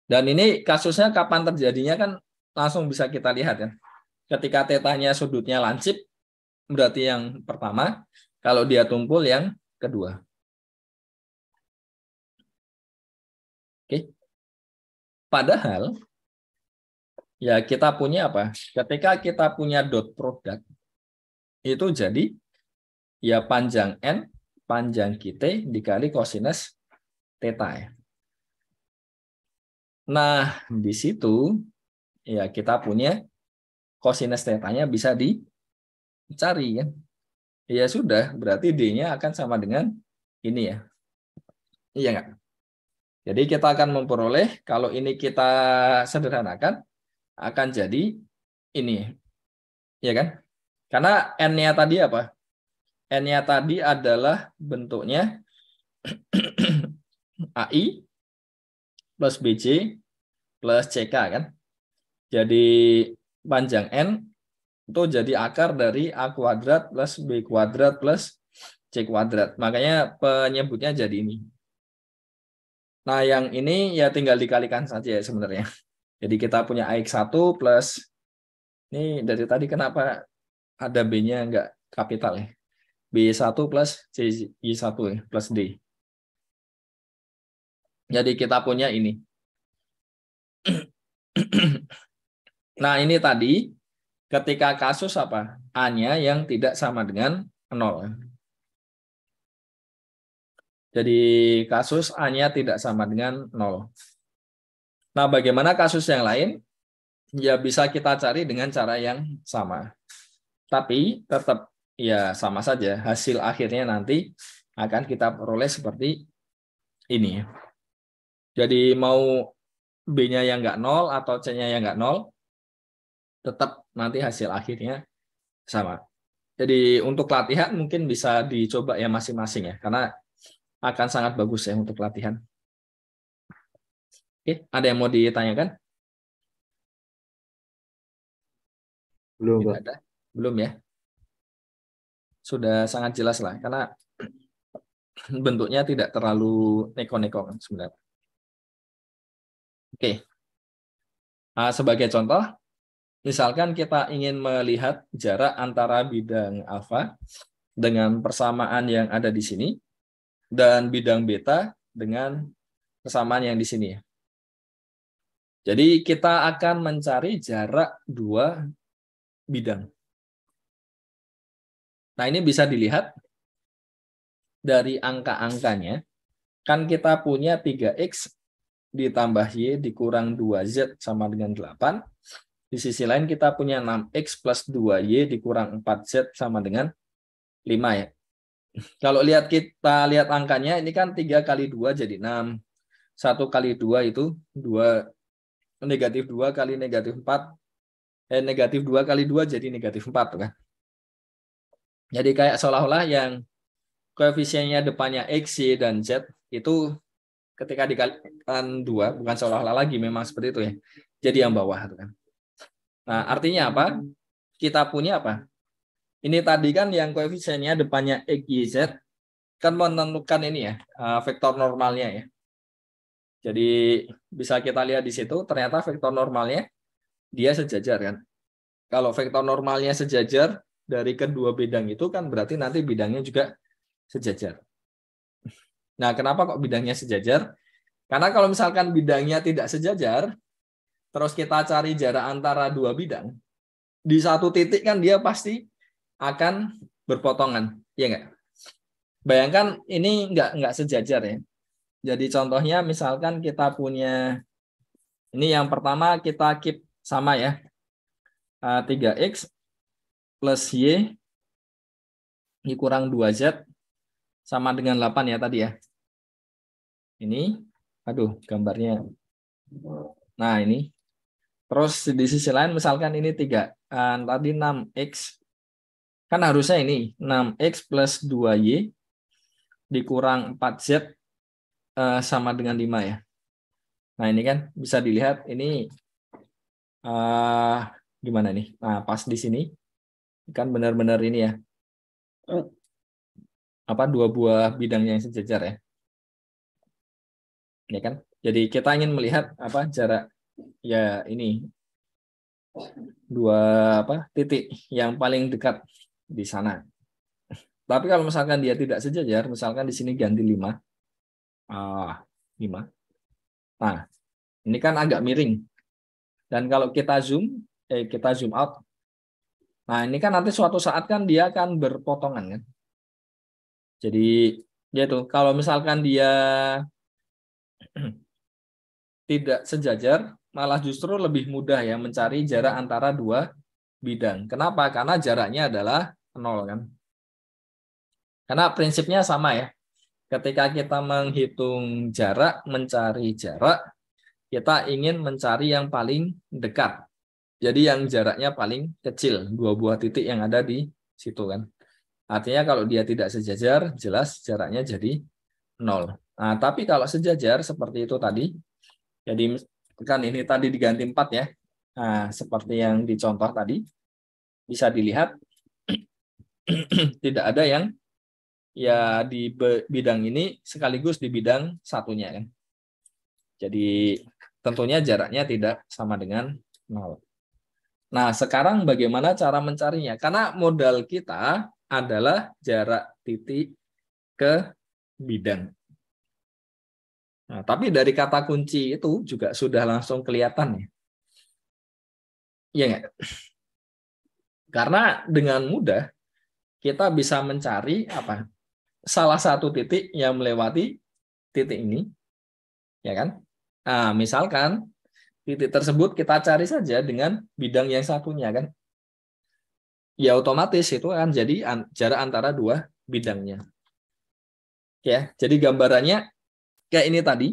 [SPEAKER 1] Dan ini kasusnya kapan terjadinya kan langsung bisa kita lihat ya. Ketika tetanya sudutnya lancip, berarti yang pertama. Kalau dia tumpul yang kedua. Oke. Padahal ya kita punya apa? Ketika kita punya dot product itu jadi ya panjang N, panjang kita dikali cosinus theta ya. Nah, di situ ya kita punya cosinus theta-nya bisa dicari ya. Ya sudah, berarti D-nya akan sama dengan ini ya. Iya nggak? Jadi kita akan memperoleh, kalau ini kita sederhanakan, akan jadi ini. Ya kan? Karena N-nya tadi apa? N-nya tadi adalah bentuknya AI plus BC plus CK kan. Jadi panjang N itu jadi akar dari A kuadrat plus B kuadrat plus C kuadrat. Makanya penyebutnya jadi ini. Nah, yang ini ya tinggal dikalikan saja ya sebenarnya. Jadi kita punya AX1 plus, ini dari tadi kenapa ada B-nya enggak kapital ya. B1 plus CI1 ya, plus D. Jadi kita punya ini. Nah, ini tadi ketika kasus apa? A-nya yang tidak sama dengan 0. Jadi kasus A-nya tidak sama dengan 0. Nah, bagaimana kasus yang lain? Ya bisa kita cari dengan cara yang sama. Tapi tetap ya sama saja. Hasil akhirnya nanti akan kita peroleh seperti ini. Jadi mau B-nya yang nggak 0 atau C-nya yang nggak 0, tetap nanti hasil akhirnya sama. Jadi untuk latihan mungkin bisa dicoba ya masing-masing ya, karena akan sangat bagus ya untuk latihan. Oke, ada yang mau ditanyakan?
[SPEAKER 2] Belum,
[SPEAKER 1] Tidak
[SPEAKER 2] Pak.
[SPEAKER 1] ada? Belum ya? Sudah sangat jelas lah, karena bentuknya tidak terlalu neko-neko kan sebenarnya. Oke. Nah, sebagai contoh, misalkan kita ingin melihat jarak antara bidang alfa dengan persamaan yang ada di sini dan bidang beta dengan persamaan yang di sini ya. Jadi kita akan mencari jarak dua bidang. Nah, ini bisa dilihat dari angka-angkanya. Kan kita punya 3X ditambah Y dikurang 2Z sama dengan 8. Di sisi lain kita punya 6X plus 2Y dikurang 4Z sama dengan 5 ya. Kalau kita lihat angkanya, ini kan 3 kali 2 jadi 6. 1 kali 2 itu 2. Negatif 2 kali negatif 4. Negatif 2 kali 2 jadi negatif 4 kan. Jadi kayak seolah-olah yang koefisiennya depannya X, Y, dan Z itu ketika dikalikan 2, bukan seolah-olah lagi, memang seperti itu ya. Jadi yang bawah kan. Nah, artinya apa? Kita punya apa? Ini tadi kan yang koefisiennya depannya X, Y, Z kan menentukan ini ya, vektor normalnya ya. Jadi bisa kita lihat di situ ternyata vektor normalnya dia sejajar kan. Kalau vektor normalnya sejajar dari kedua bidang itu kan berarti nanti bidangnya juga sejajar. Nah, kenapa kok bidangnya sejajar? Karena kalau misalkan bidangnya tidak sejajar, terus kita cari jarak antara dua bidang, di satu titik kan dia pasti akan berpotongan, ya nggak? Bayangkan ini nggak sejajar ya. Jadi contohnya misalkan kita punya, ini yang pertama kita keep sama ya, 3X plus Y dikurang 2Z sama dengan 8 ya tadi ya. Ini, aduh gambarnya. Nah ini. Terus di sisi lain misalkan ini 3. Tadi 6X. Kan harusnya ini 6X plus 2Y dikurang 4Z sama dengan 5 ya. Nah ini kan bisa dilihat ini gimana nih. Nah pas di sini kan benar-benar ini ya. Dua buah bidang yang sejajar ya. Ya kan? Jadi kita ingin melihat jarak ya ini dua titik yang paling dekat di sana. Tapi kalau misalkan dia tidak sejajar, misalkan di sini ganti 5. 5. Nah, ini kan agak miring. Dan kalau kita zoom out. Nah, ini kan nanti suatu saat kan dia akan berpotongan kan. Jadi yaitu kalau misalkan dia tidak sejajar, malah justru lebih mudah ya mencari jarak antara dua bidang. Kenapa? Karena jaraknya adalah 0 kan. Karena prinsipnya sama ya. Ketika kita menghitung jarak, mencari jarak, kita ingin mencari yang paling dekat. Jadi yang jaraknya paling kecil, dua buah titik yang ada di situ kan. Artinya kalau dia tidak sejajar, jelas jaraknya jadi 0. Nah, tapi kalau sejajar seperti itu tadi, jadi kan ini tadi diganti 4 ya. Nah, seperti yang dicontoh tadi, bisa dilihat tidak ada yang ya di bidang ini sekaligus di bidang satunya kan. Jadi tentunya jaraknya tidak sama dengan 0. Nah, sekarang bagaimana cara mencarinya? Karena modal kita adalah jarak titik ke bidang. Nah, tapi dari kata kunci itu juga sudah langsung kelihatan ya. Iya nggak? Karena dengan mudah kita bisa mencari salah satu titik yang melewati titik ini, ya kan? Nah, misalkan titik tersebut kita cari saja dengan bidang yang satunya kan. Ya otomatis itu akan jadi jarak antara dua bidangnya. Ya, jadi gambarannya kayak ini tadi.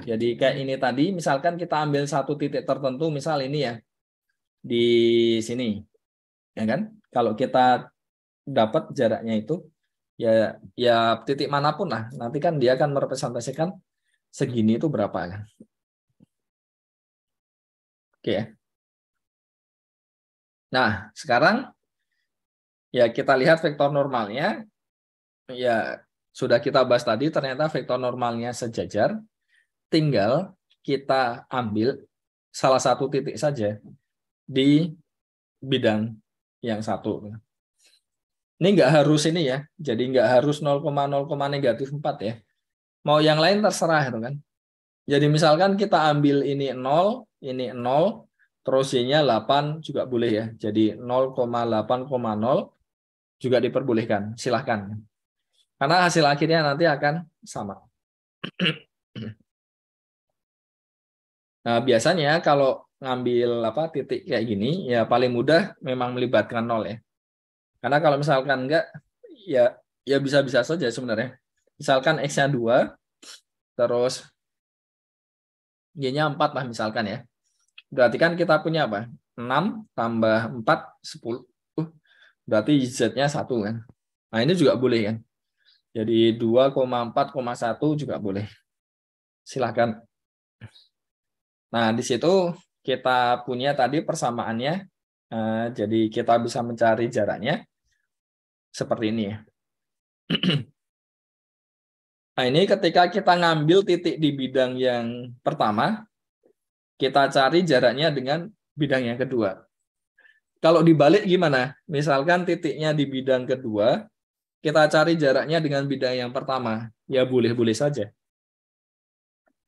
[SPEAKER 1] Jadi kayak ini tadi, misalkan kita ambil satu titik tertentu, misal ini ya, di sini. Ya kan? Kalau kita dapat jaraknya itu, ya titik manapun lah, nanti kan dia akan merepresentasikan segini itu berapa kan. Oke ya. Nah, sekarang ya kita lihat vektor normalnya. Ya, sudah kita bahas tadi, ternyata vektor normalnya sejajar. Tinggal kita ambil salah satu titik saja di bidang yang satu. Ini nggak harus ini ya, jadi nggak harus 0,0,-4 ya. Mau yang lain terserah itu kan. Jadi misalkan kita ambil ini 0, terus Y-nya 8 juga boleh ya. Jadi 0,8,0 juga diperbolehkan, silahkan. Karena hasil akhirnya nanti akan sama. Nah, biasanya kalau ngambil titik kayak gini, ya paling mudah memang melibatkan 0 ya. Karena kalau misalkan enggak, ya bisa-bisa saja sebenarnya. Misalkan X-nya 2, terus Y-nya 4 lah misalkan ya. Berarti kan kita punya apa? 6 tambah 4, 10. Berarti Z-nya 1 kan. Nah ini juga boleh kan. Jadi 2,4,1 juga boleh. Silahkan. Nah di situ kita punya tadi persamaannya. Jadi kita bisa mencari jaraknya seperti ini ya. Nah ini ketika kita ngambil titik di bidang yang pertama, kita cari jaraknya dengan bidang yang kedua. Kalau dibalik gimana? Misalkan titiknya di bidang kedua, kita cari jaraknya dengan bidang yang pertama. Ya boleh-boleh saja.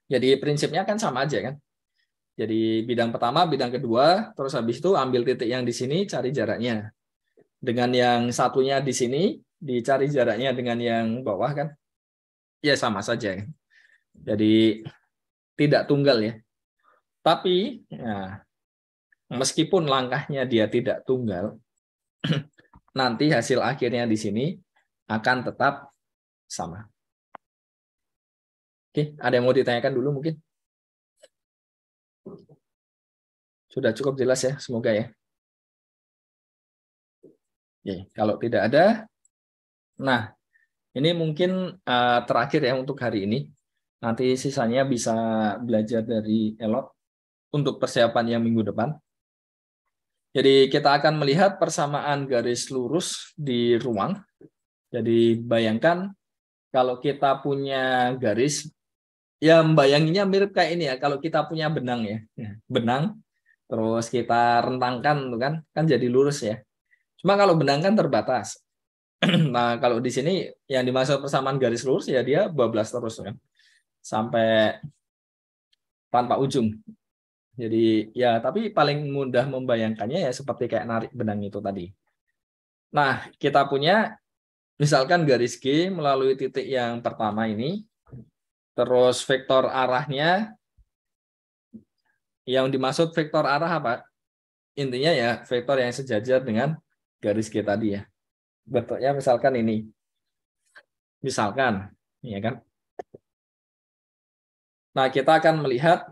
[SPEAKER 1] Jadi prinsipnya kan sama aja kan. Jadi bidang pertama, bidang kedua, terus habis itu ambil titik yang di sini, cari jaraknya. Dengan yang satunya di sini, dicari jaraknya dengan yang bawah kan. Ya sama saja. Jadi tidak tunggal ya. Tapi ya, meskipun langkahnya dia tidak tunggal, nanti hasil akhirnya di sini akan tetap sama. Oke, ada yang mau ditanyakan dulu mungkin? Sudah cukup jelas ya, semoga ya. Oke, kalau tidak ada, nah ini mungkin terakhir ya untuk hari ini. Nanti sisanya bisa belajar dari Elot untuk persiapan yang minggu depan. Jadi kita akan melihat persamaan garis lurus di ruang. Jadi bayangkan kalau kita punya garis, ya bayanginnya mirip kayak ini ya. Kalau kita punya benang ya, benang, terus kita rentangkan, kan jadi lurus ya. Cuma kalau benang kan terbatas. Nah kalau di sini yang dimaksud persamaan garis lurus ya dia bablas terus kan, sampai tanpa ujung. Jadi ya tapi paling mudah membayangkannya ya seperti kayak narik benang itu tadi. Nah kita punya misalkan garis G melalui titik yang pertama ini, terus vektor arahnya, yang dimaksud vektor arah apa? Intinya ya vektor yang sejajar dengan garis G tadi ya. Bentuknya misalkan ini. Misalkan, ya kan? Nah, kita akan melihat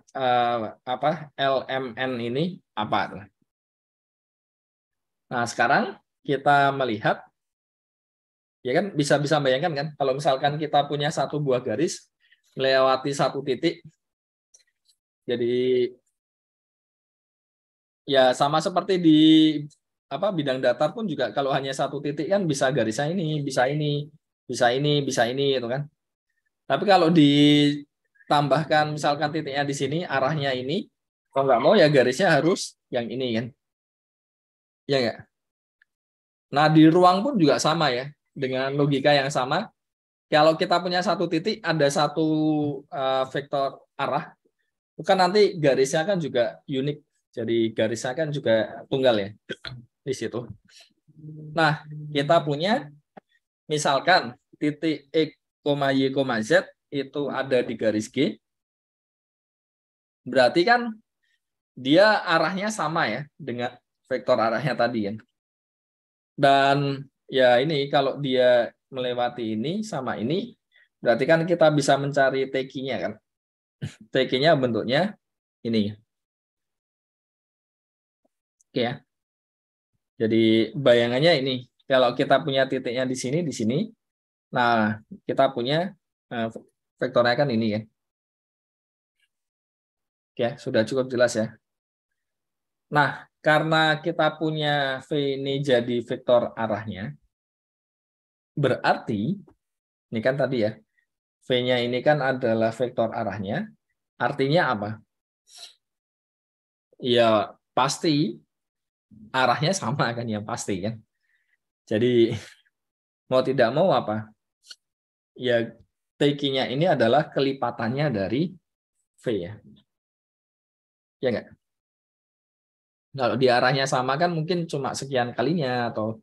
[SPEAKER 1] LMN ini apa. Nah, sekarang kita melihat, ya kan bisa bayangkan kan, kalau misalkan kita punya satu buah garis melewati satu titik, jadi ya sama seperti di bidang datar pun juga kalau hanya satu titik kan bisa garisnya ini, bisa ini, bisa ini, bisa ini, itu kan. Tapi kalau ditambahkan misalkan titiknya di sini, arahnya ini, kalau nggak mau ya garisnya harus yang ini kan. Ya nggak? Nah, di ruang pun juga sama ya, dengan logika yang sama. Kalau kita punya satu titik, ada satu vektor arah, bukan nanti garisnya kan juga unik. Jadi garisnya kan juga tunggal ya di situ. Nah, kita punya misalkan titik X, Y, Z itu ada di garis G. Berarti kan dia arahnya sama ya dengan vektor arahnya tadi ya. Dan ya ini kalau dia melewati ini sama ini, berarti kan kita bisa mencari TQ-nya kan. TQ-nya bentuknya ini. Oke ya. Jadi bayangannya ini, kalau kita punya titiknya di sini, nah kita punya vektornya kan ini ya. Oke, sudah cukup jelas ya. Nah, karena kita punya V ini jadi vektor arahnya, berarti, ini kan tadi ya, V-nya ini kan adalah vektor arahnya, artinya apa? Ya, pasti arahnya sama kan, yang pasti kan. Jadi, mau tidak mau apa? Ya, TQ-nya ini adalah kelipatannya dari V ya. Ya nggak? Kalau di arahnya sama kan mungkin cuma sekian kalinya atau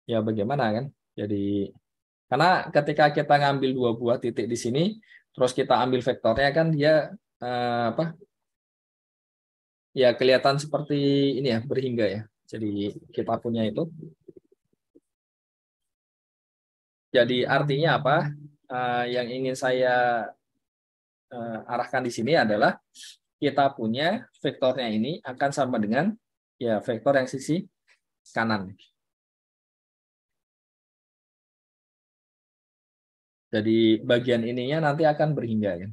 [SPEAKER 1] ya bagaimana kan. Jadi karena ketika kita ngambil dua buah titik di sini, terus kita ambil vektornya kan dia ya kelihatan seperti ini ya, berhingga ya. Jadi kita punya itu. Jadi artinya apa? Yang ingin saya arahkan di sini adalah kita punya vektornya ini akan sama dengan ya vektor yang sisi kanan. Jadi bagian ininya nanti akan berhingga kan.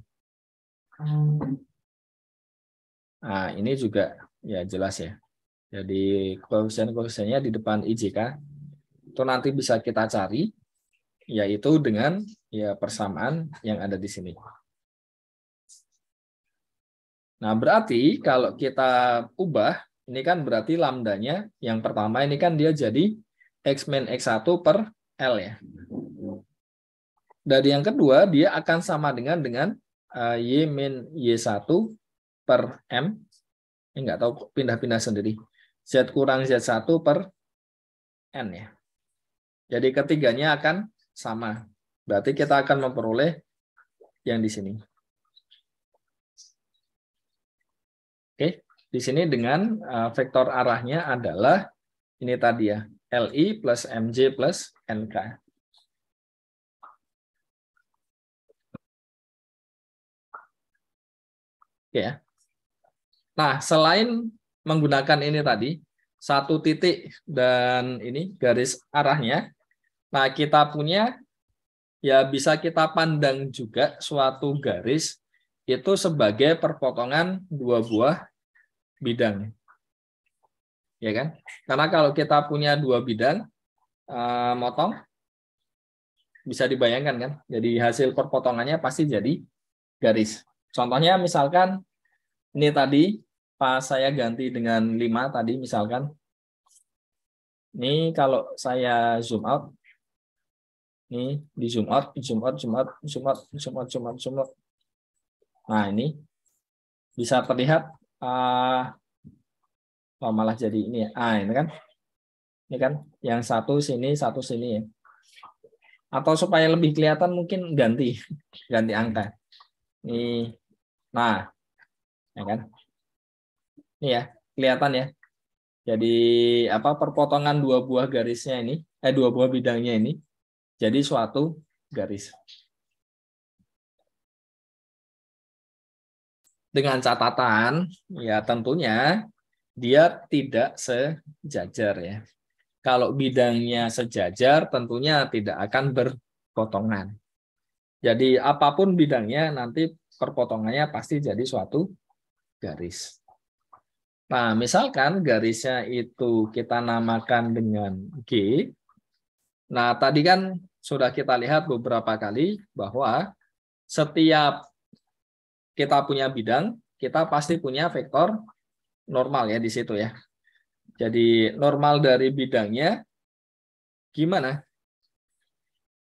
[SPEAKER 1] Nah, ini juga ya jelas ya. Jadi koefisien-koefisiennya di depan IJK itu nanti bisa kita cari, yaitu dengan ya persamaan yang ada di sini. Nah, berarti kalau kita ubah, ini kan berarti lambdanya yang pertama ini kan dia jadi X-min X1 per L ya. Dan yang kedua dia akan sama dengan Y min Y1 per M. Ini nggak tahu, pindah-pindah sendiri. Z kurang Z1 per N ya. Jadi ketiganya akan sama. Berarti kita akan memperoleh yang di sini. Oke, di sini dengan vektor arahnya adalah ini tadi ya, LI plus MJ plus NK. Oke ya. Nah, selain menggunakan ini tadi, satu titik dan ini garis arahnya, nah kita punya, ya bisa kita pandang juga suatu garis itu sebagai perpotongan dua buah bidang. Ya kan? Karena kalau kita punya dua bidang, motong, bisa dibayangkan kan? Jadi hasil perpotongannya pasti jadi garis. Contohnya misalkan, ini tadi, pas saya ganti dengan 5 tadi misalkan, ini kalau saya zoom out, ini di zoom out, zoom out, zoom out, zoom out, zoom out, zoom out, zoom out. Nah ini bisa terlihat, oh malah jadi ini ya. Ini kan, yang satu sini ya. Atau supaya lebih kelihatan mungkin ganti angka. Ini, nah, ya kan? Ini ya, kelihatan ya. Jadi apa, perpotongan dua buah garisnya ini, dua buah bidangnya ini jadi suatu garis. Dengan catatan, ya tentunya dia tidak sejajar ya. Kalau bidangnya sejajar, tentunya tidak akan berpotongan. Jadi apapun bidangnya, nanti perpotongannya pasti jadi suatu garis. Nah, misalkan garisnya itu kita namakan dengan G. Nah, tadi kan sudah kita lihat beberapa kali bahwa setiap kita punya bidang, kita pasti punya vektor normal ya di situ ya. Jadi normal dari bidangnya gimana?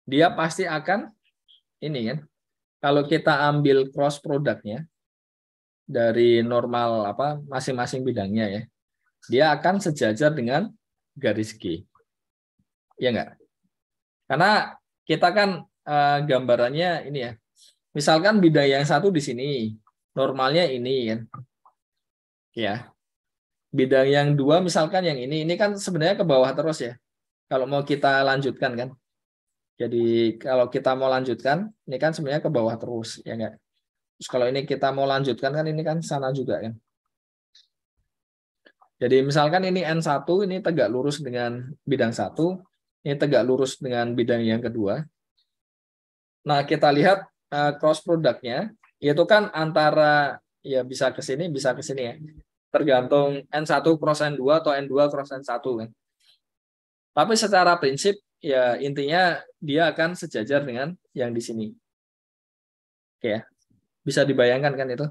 [SPEAKER 1] Dia pasti akan ini kan. Kalau kita ambil cross produknya dari normal apa masing-masing bidangnya ya, dia akan sejajar dengan garis G. Ya enggak? Karena kita kan gambarannya ini ya. Misalkan bidang yang satu di sini, normalnya ini kan. Ya. Bidang yang dua misalkan yang ini kan sebenarnya ke bawah terus ya. Kalau mau kita lanjutkan kan. Jadi kalau kita mau lanjutkan, ini kan sebenarnya ke bawah terus ya enggak? Terus kalau ini kita mau lanjutkan kan ini kan sana juga kan. Jadi misalkan ini N1 ini tegak lurus dengan bidang 1, ini tegak lurus dengan bidang yang kedua. Nah, kita lihat cross produknya, yaitu kan antara ya bisa ke sini ya. Tergantung N1 cross N2 atau N2 cross N1 kan. Tapi secara prinsip ya intinya dia akan sejajar dengan yang di sini. Oke ya. Bisa dibayangkan kan itu?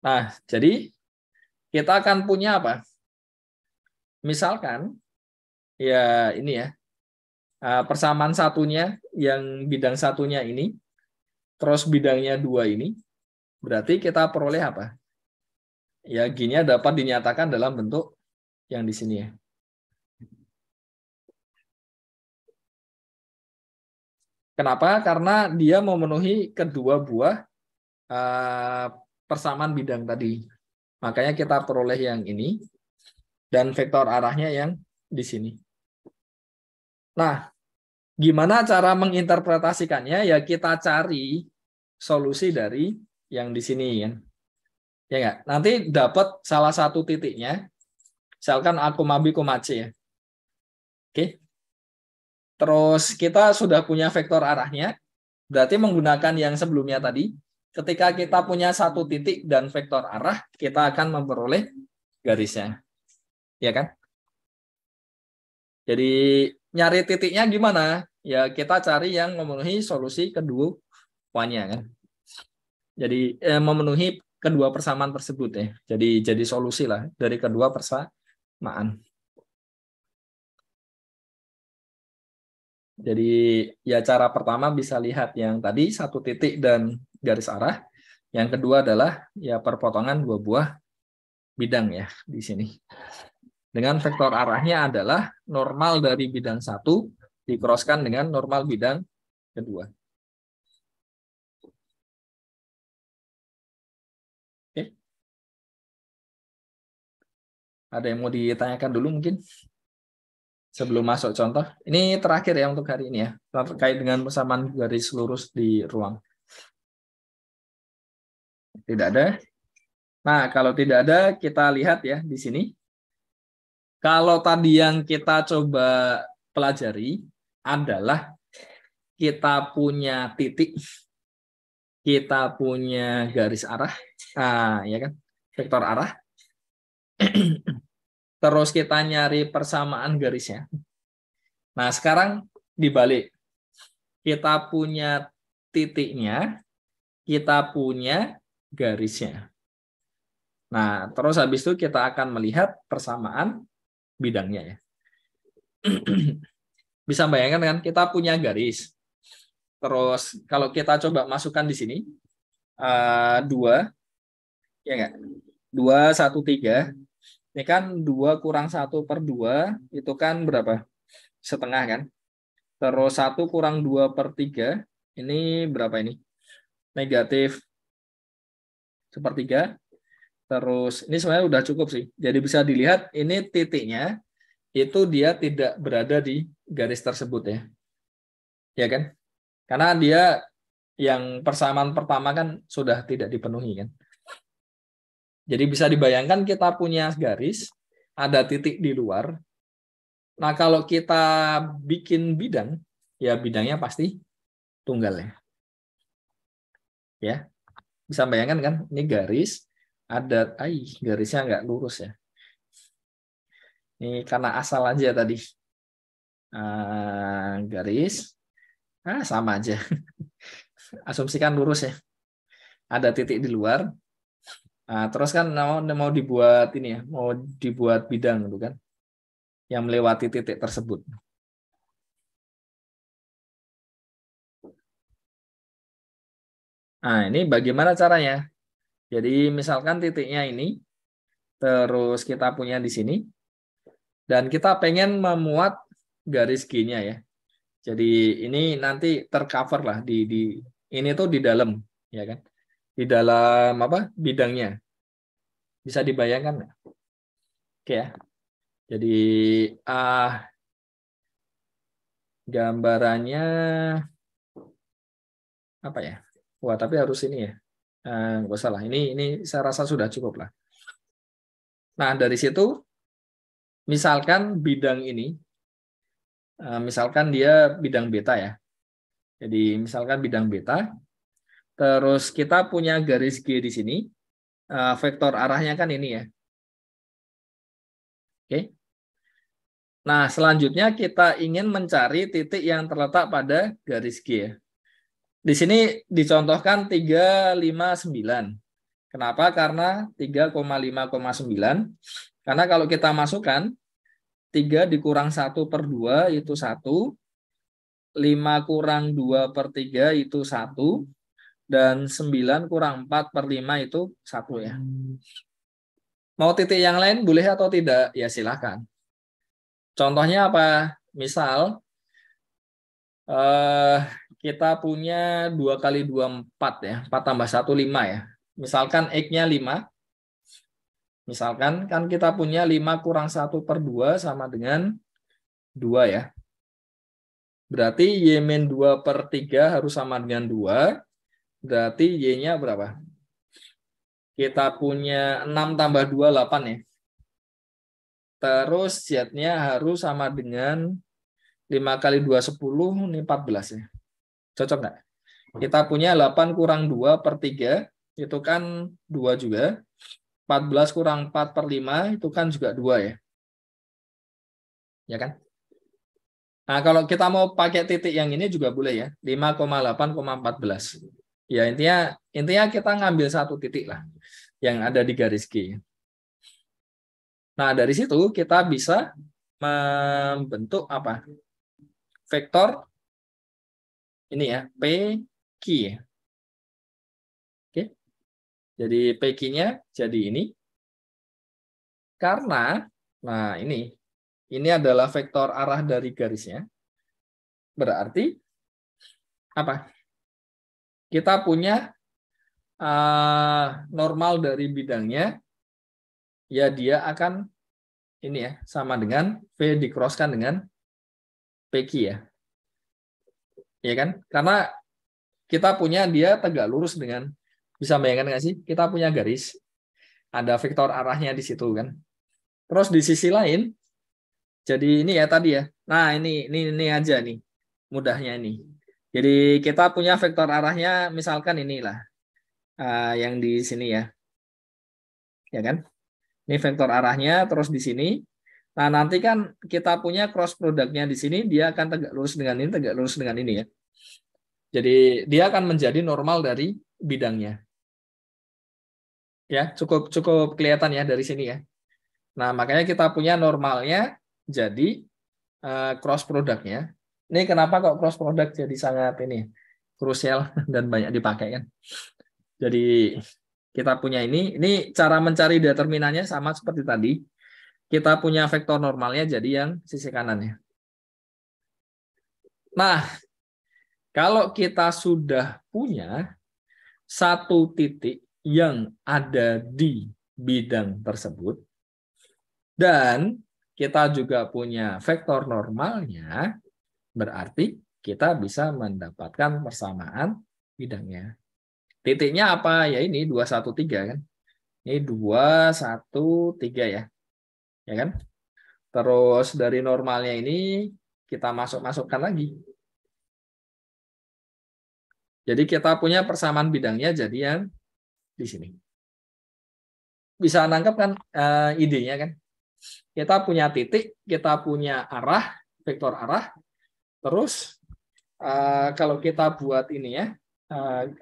[SPEAKER 1] Nah, jadi kita akan punya apa? Misalkan ya ini ya. Persamaan satunya yang bidang satunya ini cross bidangnya 2 ini, berarti kita peroleh apa? Ya G-nya dapat dinyatakan dalam bentuk yang di sini ya. Kenapa? Karena dia memenuhi kedua buah persamaan bidang tadi. Makanya kita peroleh yang ini dan vektor arahnya yang di sini. Nah, gimana cara menginterpretasikannya? Ya kita cari solusi dari yang di sini kan. Ya enggak? Nanti dapat salah satu titiknya. Misalkan A, B, C ya. Oke. Terus kita sudah punya vektor arahnya. Berarti menggunakan yang sebelumnya tadi. Ketika kita punya satu titik dan vektor arah, kita akan memperoleh garisnya. Ya kan? Jadi nyari titiknya gimana? Ya kita cari yang memenuhi solusi keduanya kan. Jadi memenuhi kedua persamaan tersebut ya. Jadi solusi lah dari kedua persamaan. Jadi ya cara pertama bisa lihat yang tadi satu titik dan garis arah. Yang kedua adalah ya perpotongan dua buah bidang ya di sini. Dengan vektor arahnya adalah normal dari bidang satu dikroskan dengan normal bidang kedua. Oke. Ada yang mau ditanyakan dulu mungkin? Sebelum masuk contoh. Ini terakhir ya untuk hari ini ya. Terkait dengan persamaan garis lurus di ruang. Tidak ada. Nah, kalau tidak ada, kita lihat ya di sini. Kalau tadi yang kita coba pelajari adalah kita punya titik, kita punya garis arah, ya kan, vektor arah. Terus kita nyari persamaan garisnya. Nah, sekarang dibalik. Kita punya titiknya, kita punya garisnya. Nah, terus habis itu kita akan melihat persamaan bidangnya ya. Bisa bayangkan kan, kita punya garis. Terus kalau kita coba masukkan di sini, 2, ya enggak? 2, 1, 3. Ini kan 2 kurang 1/2, itu kan berapa? Setengah kan? Terus 1 kurang 2/3, ini berapa ini? Negatif sepertiga. Terus ini sebenarnya udah cukup sih. Jadi bisa dilihat ini titiknya itu dia tidak berada di garis tersebut ya. Ya kan? Karena dia yang persamaan pertama kan sudah tidak dipenuhi kan. Jadi bisa dibayangkan kita punya garis, ada titik di luar. Nah, kalau kita bikin bidang, ya bidangnya pasti tunggal ya. Ya. Bisa bayangkan kan, ini garis ada garisnya nggak lurus ya. Ini karena asal aja tadi. Garis sama aja. Asumsikan lurus ya. Ada titik di luar. Terus kan mau dibuat ini ya, mau dibuat bidang gitu kan, yang melewati titik tersebut. Nah, ini bagaimana caranya? Jadi misalkan titiknya ini, terus kita punya di sini, dan kita pengen memuat garis G-nya ya. Jadi ini nanti tercover lah di ini tuh di dalam, ya kan? Di dalam apa? Bidangnya. Bisa dibayangkan nggak? Oke ya. Jadi gambarannya apa ya? Wah, tapi harus ini ya. Nggak salah. Ini saya rasa sudah cukup lah. Nah, dari situ misalkan bidang ini, misalkan dia bidang beta ya. Jadi misalkan bidang beta, terus kita punya garis G di sini, vektor arahnya kan ini ya. Oke. Nah, selanjutnya kita ingin mencari titik yang terletak pada garis G ya. Di sini dicontohkan 359. Kenapa? Karena 3,5,9. Karena kalau kita masukkan 3 dikurang 1/2 itu 1. 5 kurang 2/3 itu 1. Dan 9 kurang 4/5 itu 1 ya. Mau titik yang lain boleh atau tidak? Ya silahkan. Contohnya apa? Misal kita punya 2 kali 2 4 ya. 4 tambah 1 5 ya. Misalkan X-nya 5. Misalkan kan kita punya 5 kurang 1/2 sama dengan 2 ya. Berarti Y-2/3 harus sama dengan 2. Berarti Y-nya berapa? Kita punya 6 tambah 2, 8 ya. Terus Z-nya harus sama dengan 5 kali 2, 10, ini 14 ya. Cocok nggak? Kita punya 8 kurang 2/3, itu kan 2 juga. 14 kurang 4/5, itu kan juga 2 ya. Ya kan? Nah, kalau kita mau pakai titik yang ini juga boleh ya. 5,8,14. Ya, intinya kita ngambil satu titik lah yang ada di garis G. Nah, dari situ kita bisa membentuk apa? vektor ini ya, PQ ya. Oke. Jadi PQ-nya jadi ini. Karena, nah ini adalah vektor arah dari garisnya. Berarti apa? Kita punya normal dari bidangnya, ya dia akan ini ya, sama dengan V di-cross-kan dengan PQ ya. Ya kan? Karena kita punya dia tegak lurus dengan, bisa bayangkan nggak sih? Kita punya garis, ada vektor arahnya di situ kan. Terus di sisi lain, jadi ini ya tadi ya. Nah ini aja nih, mudahnya ini. Jadi kita punya vektor arahnya, misalkan inilah yang di sini ya, ya kan? Ini vektor arahnya, terus di sini. Nah nanti kan kita punya cross produknya di sini, dia akan tegak lurus dengan ini, tegak lurus dengan ini ya. Jadi dia akan menjadi normal dari bidangnya. Ya, cukup kelihatan ya dari sini ya. Nah, makanya kita punya normalnya jadi cross produknya. Ini kenapa kok cross product jadi sangat ini krusial dan banyak dipakai kan. Jadi kita punya ini cara mencari determinannya sama seperti tadi. Kita punya vektor normalnya jadi yang sisi kanannya. Nah, kalau kita sudah punya satu titik yang ada di bidang tersebut, dan kita juga punya vektor normalnya, berarti kita bisa mendapatkan persamaan bidangnya. Titiknya apa? Ya ini 2, 1, 3 kan. Ini 2, 1, 3 ya. Ya kan? Terus dari normalnya ini kita masukkan lagi. Jadi kita punya persamaan bidangnya jadi yang di sini. Bisa nangkep kan idenya kan? Kita punya titik, kita punya arah, vektor arah. Terus kalau kita buat ini ya,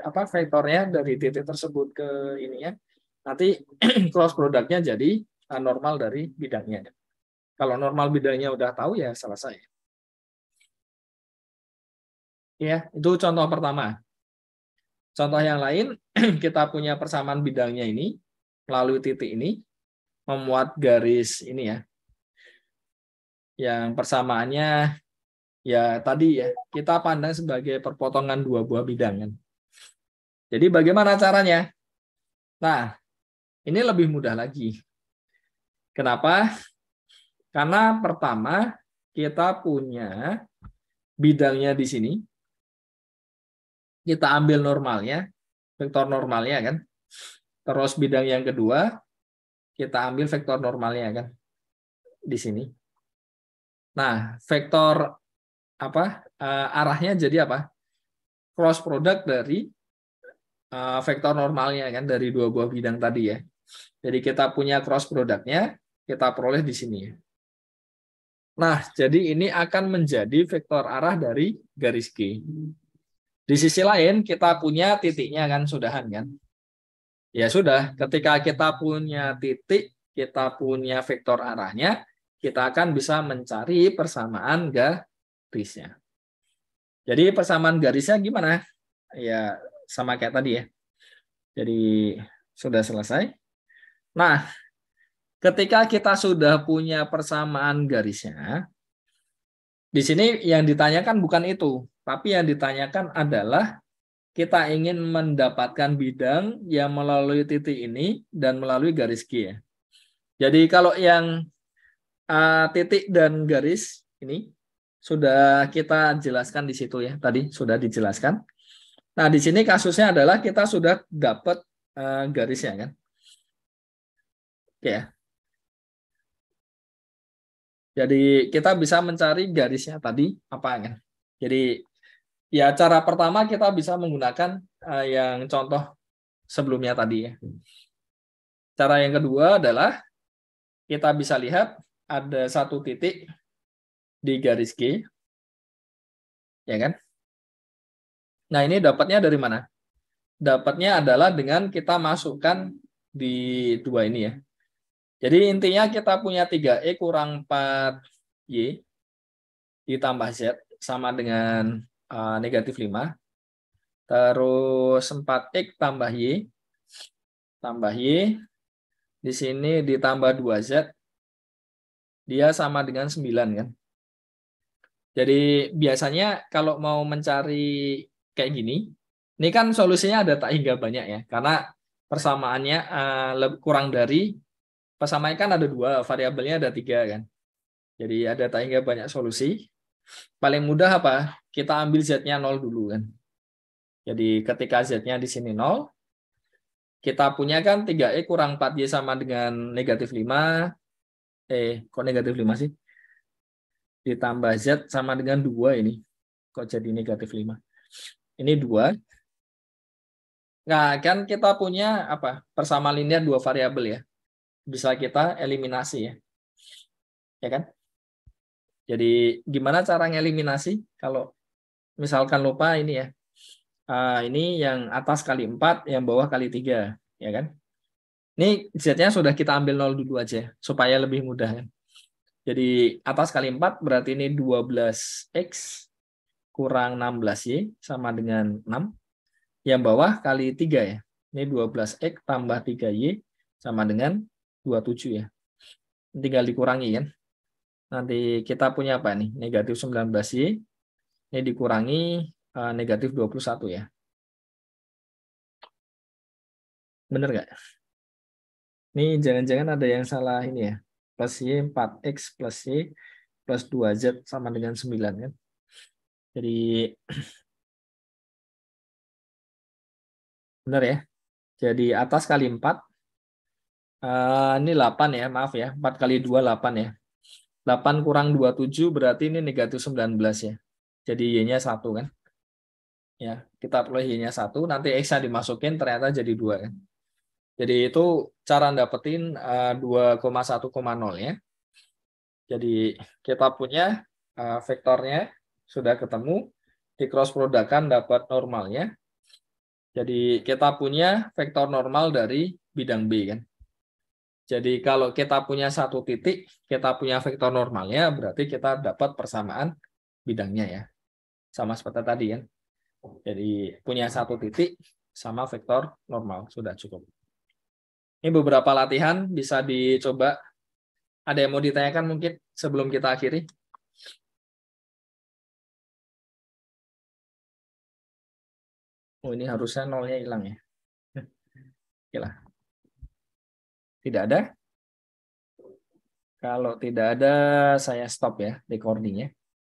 [SPEAKER 1] vektornya dari titik tersebut ke ini ya, nanti cross produknya jadi normal dari bidangnya. Kalau normal bidangnya udah tahu ya selesai. Ya, itu contoh pertama. Contoh yang lain, kita punya persamaan bidangnya ini melalui titik ini, memuat garis ini ya. Yang persamaannya ya tadi ya, kita pandang sebagai perpotongan dua buah bidang kan. Jadi bagaimana caranya? Nah, ini lebih mudah lagi. Kenapa? Karena pertama kita punya bidangnya di sini. Kita ambil normalnya, vektor normalnya kan. Terus bidang yang kedua kita ambil vektor normalnya kan di sini. Nah, vektor arahnya jadi apa? Cross product dari vektor normalnya kan dari dua buah bidang tadi ya. Jadi kita punya cross produknya, kita peroleh di sini. Nah, jadi ini akan menjadi vektor arah dari garis G. Di sisi lain kita punya titiknya kan, sudahan kan. Ya sudah, ketika kita punya titik, kita punya vektor arahnya, kita akan bisa mencari persamaan garisnya. Jadi persamaan garisnya gimana? Ya sama kayak tadi ya. Jadi sudah selesai. Nah, ketika kita sudah punya persamaan garisnya, di sini yang ditanyakan bukan itu, tapi yang ditanyakan adalah kita ingin mendapatkan bidang yang melalui titik ini dan melalui garis G ya. Jadi kalau yang titik dan garis ini sudah kita jelaskan di situ ya, tadi sudah dijelaskan. Nah, di sini kasusnya adalah kita sudah dapat garisnya kan. Oke ya. Jadi kita bisa mencari garisnya tadi apa kan. Jadi ya cara pertama kita bisa menggunakan yang contoh sebelumnya tadi ya. Cara yang kedua adalah kita bisa lihat ada satu titik di garis G. Ya kan? Nah, ini dapatnya dari mana? Dapatnya adalah dengan kita masukkan di dua ini ya. Jadi intinya kita punya 3E kurang 4Y ditambah Z. sama dengan negatif 5. Terus 4X tambah Y. Tambah Y. Di sini ditambah 2Z. Dia sama dengan 9 kan. Jadi biasanya kalau mau mencari kayak gini, ini kan solusinya ada tak hingga banyak ya. Karena persamaannya kurang dari, persamaannya kan ada 2, variabelnya ada 3 kan. Jadi ada tak hingga banyak solusi. Paling mudah apa? Kita ambil Z-nya 0 dulu kan. Jadi ketika Z-nya di sini 0, kita punya kan 3E kurang 4Y sama dengan negatif 5. Kok negatif 5 sih? Ditambah Z sama dengan 2 ini. Kok jadi negatif 5? Ini 2. Nah, kan kita punya apa? Persamaan linear 2 variabel ya. Bisa kita eliminasi ya. Ya kan? Jadi gimana cara ngeliminasi? Kalau misalkan lupa ini ya. Ini yang atas kali 4, yang bawah kali 3. Ya kan? Ini Z-nya sudah kita ambil 0 dulu aja. Supaya lebih mudah kan. Jadi atas kali 4 berarti ini 12X kurang 16Y sama dengan 6. Yang bawah kali 3 ya. Ini 12X tambah 3Y sama dengan 27 ya. Tinggal dikurangi kan. Nanti kita punya apa nih? Negatif 19Y. Ini dikurangi negatif 21 ya. Bener nggak? Ini jangan-jangan ada yang salah ini ya. Plus Y 4X plus Y plus 2Z sama dengan 9 kan. Jadi benar ya. Jadi atas kali 4. Ini 8 ya, maaf ya. 4 kali 2, 8 ya. 8 kurang 27 berarti ini negatif 19 ya. Jadi Y-nya 1 kan. Ya, kita peroleh Y-nya 1, nanti X-nya dimasukin ternyata jadi 2 kan. Jadi itu cara dapetin 2,1,0 ya. Jadi kita punya vektornya sudah ketemu, di cross produkkan dapat normalnya. Jadi kita punya vektor normal dari bidang B kan. Jadi kalau kita punya satu titik, kita punya vektor normalnya, berarti kita dapat persamaan bidangnya ya. Sama seperti tadi kan. Jadi punya satu titik sama vektor normal, sudah cukup. Ini beberapa latihan bisa dicoba. Ada yang mau ditanyakan mungkin sebelum kita akhiri? Oh, ini harusnya nolnya hilang ya. Oke lah. Tidak ada? Kalau tidak ada, saya stop ya recordingnya.